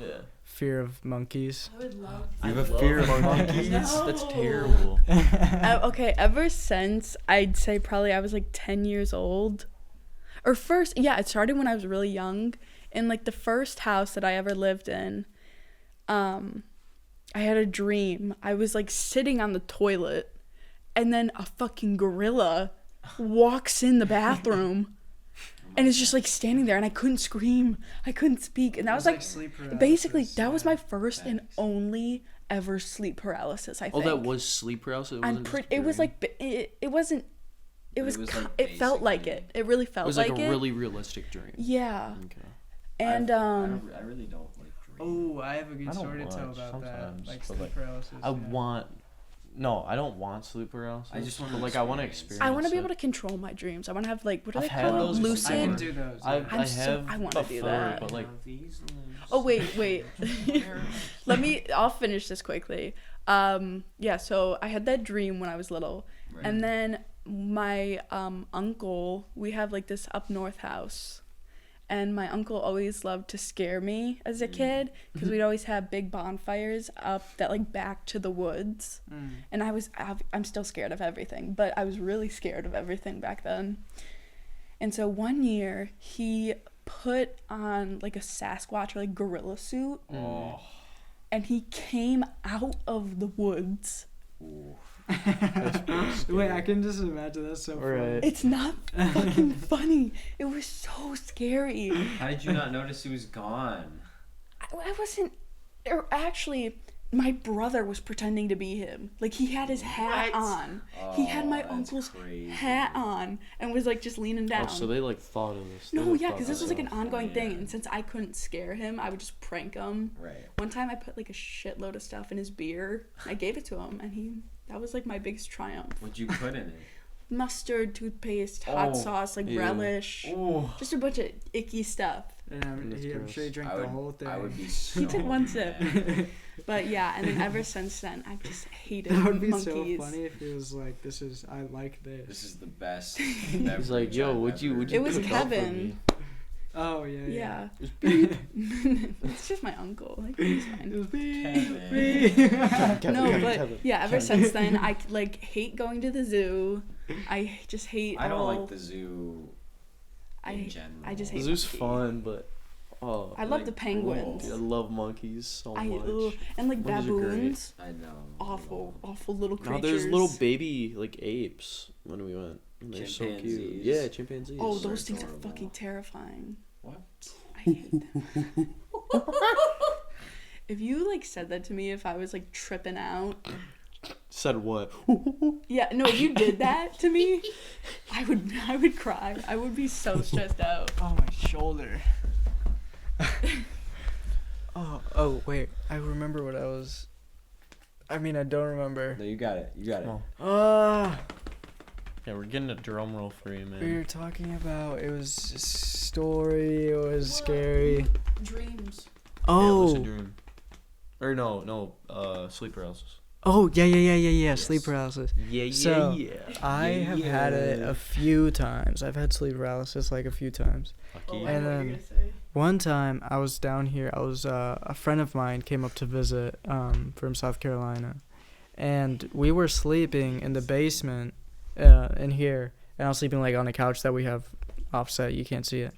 fear of monkeys? I would love. You have a fear of monkeys? No. That's terrible. Okay, ever since I'd say probably I was like 10 years old. Or first, yeah, it started when I was really young. In like the first house that I ever lived in, I had a dream. I was like sitting on the toilet, and then a fucking gorilla walks in the bathroom. And it's just like standing there, and I couldn't scream, I couldn't speak, and that was like basically that was my first and only ever sleep paralysis. I Oh, think. that was sleep paralysis. I'm pretty. It was like it wasn't. It was. was, like, It felt like it. It really felt It was like like it. a really realistic dream. Yeah, Okay. and I really don't like dreams. Oh, I have a good I don't story to tell watch about that. sometimes, Like but, sleep like, paralysis. I yeah. want. No, I don't want sleep paralysis. I just wanna but, like I want to experience. experience. I want to be it. able to control my dreams. I want to have like what do I've they had call it? those before. Lucid. I can do those. I yeah. have. I wanna do before, that. But like, Oh wait. Let me. I'll finish this quickly. Yeah. So I had that dream when I was little, Right. and then my uncle. We have like this up north house, and my uncle always loved to scare me as a kid because we'd always have big bonfires up that like back to the woods, and I'm still scared of everything, but I was really scared of everything back then. And so one year he put on like a Sasquatch or like gorilla suit, and he came out of the woods. Wait, I can just imagine that's so funny. Right. It's not fucking funny. It was so scary. How did you not notice he was gone? I wasn't. Or actually, my brother was pretending to be him. Like he had his hat on. He had my that's uncle's crazy. hat on and was like just leaning down. oh, so they like thought of this. They, No, like, yeah, thought because this was like an stuff. ongoing thing, yeah. and since I couldn't scare him, I would just prank him. Right. One time I put like a shitload of stuff in his beer. I gave it to him, and that was like my biggest triumph. What'd you put in it? Mustard, toothpaste, hot Oh, sauce, like ew. relish, just a bunch of icky stuff. And I'm That's sure you drank I the would, whole thing. I would be so He took one sip. mad. But yeah, and then ever since then, I've just hated That would be monkeys. so funny if he was like, I like this. This is the best. He's like, yo, would you? It was cook up for Kevin. me? Oh, yeah. Yeah. It's just my uncle. Like, he's fine. It was Kevin, No, Kevin, but Kevin. yeah, ever since then, I like hate going to the zoo. I just hate I don't all. like the zoo in I general. just The hate zoo's monkeys. fun, but I love like, the penguins. dude, I love monkeys so much. And like Monkeys are great. baboons. I know. Awful little No, creatures. there's little baby like apes when we went. And they're so cute. Chimpanzees. Yeah, chimpanzees. Oh, They're those things are adorable. fucking terrifying. What? I hate them. If you like said that to me, if I was like tripping out, Said what? yeah, no, if you did that to me, I would cry. I would be so stressed out. Oh, my shoulder. oh, wait. I remember what I was. I mean, I don't remember. No, you got it. You got it. Oh. Yeah, we're getting a drum roll for you, We man. were talking about, it was a story, it was scary. Dreams. Yeah, lucid Oh, dream. Or no, sleep paralysis. oh, yeah, Yes. sleep paralysis. Yeah, So, I have had it a few times. I've had sleep paralysis like a few times. Lucky. Oh, And I know what then- you're gonna say. One time I was down here. I was a friend of mine came up to visit from South Carolina, and we were sleeping in the basement in here, and I was sleeping like on a couch that we have offset. You can't see it,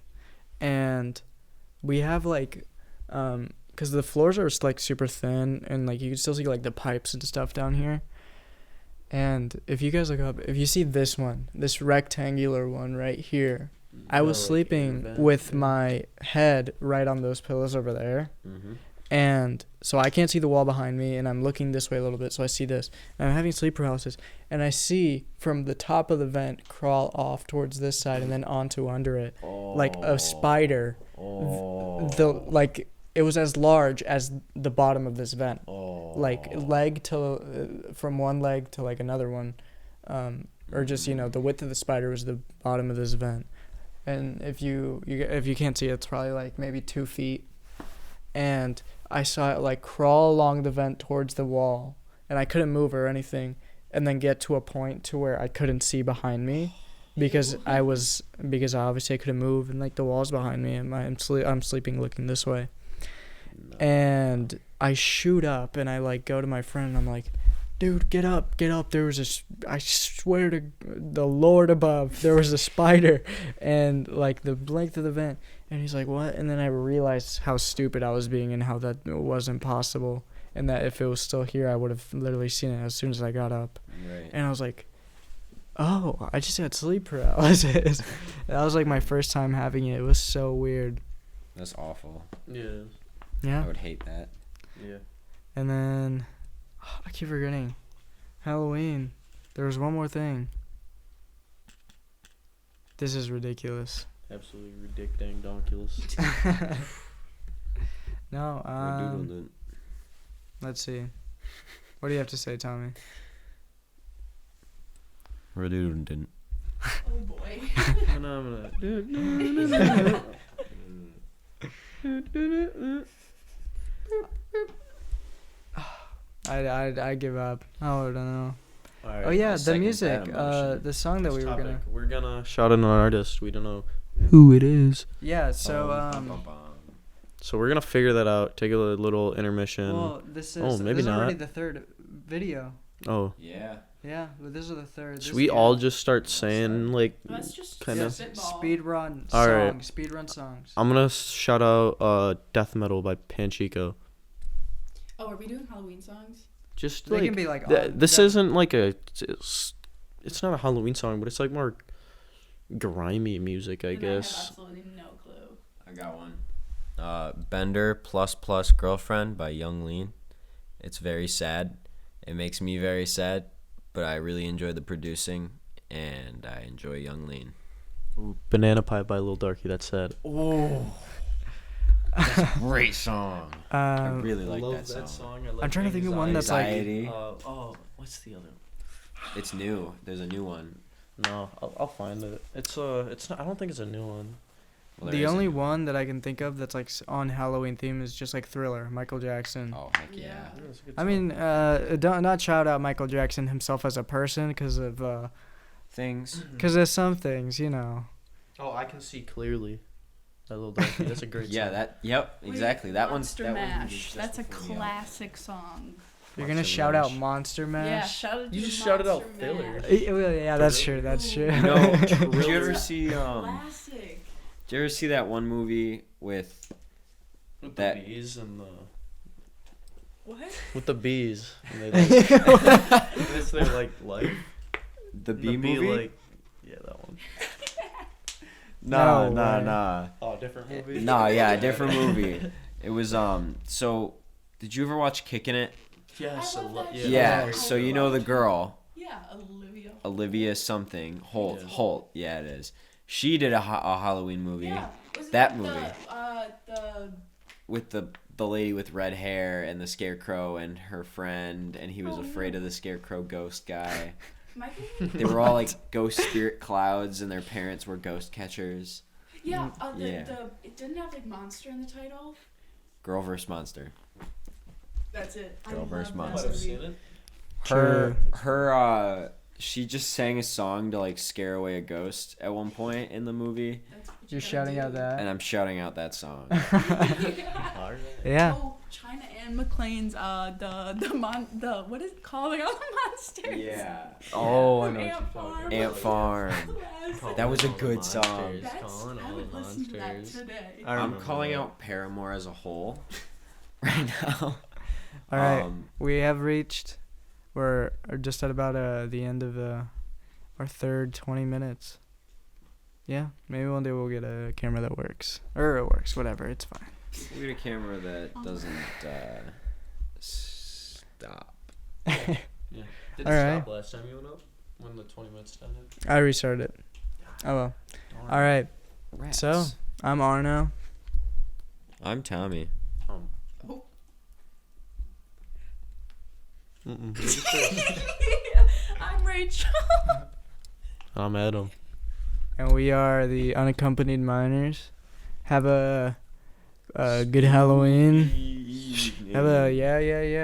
and we have like because the floors are like super thin, and like you can still see like the pipes and stuff down here. And if you guys look up, if you see this one, this rectangular one right here, I was sleeping with my head right on those pillows over there. Mm-hmm. And so I can't see the wall behind me, and I'm looking this way a little bit, so I see this. And I'm having sleep paralysis, and I see from the top of the vent crawl off towards this side and then onto under it, like a spider. Like it was as large as the bottom of this vent, like leg to from one leg to like another one, or just the width of the spider was the bottom of this vent. And if you can't see it, it's probably like maybe 2 feet. And I saw it like crawl along the vent towards the wall, and I couldn't move or anything, and then get to a point to where I couldn't see behind me because obviously I couldn't move, and like the wall's behind me, and I'm sleeping looking this way. No. And I shoot up, and I like go to my friend, and I'm like, dude, get up. There was I swear to the Lord above, there was a spider and like the length of the vent. And he's like, what? And then I realized how stupid I was being and how that wasn't possible. And that if it was still here, I would have literally seen it as soon as I got up. Right. And I was like, oh, I just had sleep paralysis. That was like my first time having it. It was so weird. That's awful. Yeah. Yeah. I would hate that. Yeah. And then I keep forgetting. Halloween. There was one more thing. This is ridiculous. Absolutely ridiculous. No, let's see. What do you have to say, Tommy? Redundant. Oh boy. I give up. I don't know. Right, oh yeah, the music. The song that we're gonna shout out an artist. We don't know who it is. Yeah. So So we're gonna figure that out. Take a little intermission. Well, this is. maybe this is not. already the third video. Oh. Yeah. Yeah, but this is the third. Should we all just start saying like kind of speedrun songs? All right. Speedrun songs. I'm gonna shout out Death Metal by Panchico. Oh, are we doing Halloween songs? Just they can be like this isn't like it's not a Halloween song, but it's like more grimy music, I guess. I have absolutely no clue. I got one. Bender plus Girlfriend by Young Lean. It's very sad. It makes me very sad, but I really enjoy the producing, and I enjoy Young Lean. Ooh, Banana Pie by Lil Darky. That's sad. Oh, that's a great song. I really like that song. I'm trying to think of one that's Anxiety. like. What's the other? It's new. There's a new one. No, I'll find it. It's not. I don't think it's a new one. Well, the only one that I can think of that's like on Halloween theme is just like Thriller, Michael Jackson. Oh heck yeah! I mean, don't not shout out Michael Jackson himself as a person because of things. Because there's some things, Oh, I can see clearly. That Little Darky. That's a great song. Yep, exactly. That one's. Monster Mash. That's a classic song. You're gonna shout out Monster Mash? Yeah, shout out. You just shouted out Filler. Yeah, that's true. That's true. Did you ever see Classic. Did you ever see that one movie with the bees and the... What? With the bees. And they like... it's their, like, life. The bee movie? Like, yeah, that one. Nah. Oh, different movie? Different movie. It was, so, did you ever watch Kickin' It? Yes. Yeah, so you know the girl. Yeah, Olivia something. Holt. Yeah, it is. She did a Halloween movie. Yeah. That movie. With the lady with red hair and the scarecrow and her friend, and he was afraid of the scarecrow ghost guy. They were all like ghost spirit clouds, and their parents were ghost catchers. Yeah. It didn't have like monster in the title. Girl vs. Monster. That's it. Girl vs. I might Monster. have seen it. Her she just sang a song to like scare away a ghost at one point in the movie, You're shouting out that. and I'm shouting out that song. Yeah. Oh, China and McClane's the what is it called? Like, all the monsters. Yeah. Oh, I From know what Ant you're talking about. Ant Farm. Yes. That was a Calling all the good song. monsters, That's, calling I all would the listen to that monsters. today. I I'm remember calling that. out Paramore as a whole right now. All right. Um, We have reached. We're just at about the end of our third 20 minutes. Yeah, maybe one day we'll get a camera that works. Or it works, whatever. It's fine. we get a camera that doesn't stop. Yeah. Did it All right. stop last time you went up? When the 20 minutes ended? I restarted it. Oh well. All right. Rats. So I'm Arno. I'm Tommy. I'm Rachel. I'm Adam. And we are the Unaccompanied Minors. Have a good Halloween. Have a yeah.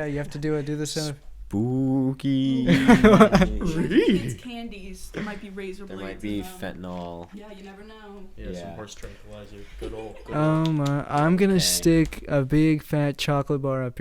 You have to do this in Spooky. It's candies. There might be razor There blades. might be in them. fentanyl. Yeah, you never know. Yeah, some Yeah. horse tranquilizer. Good old. Oh my! I'm gonna Okay. stick a big fat chocolate bar up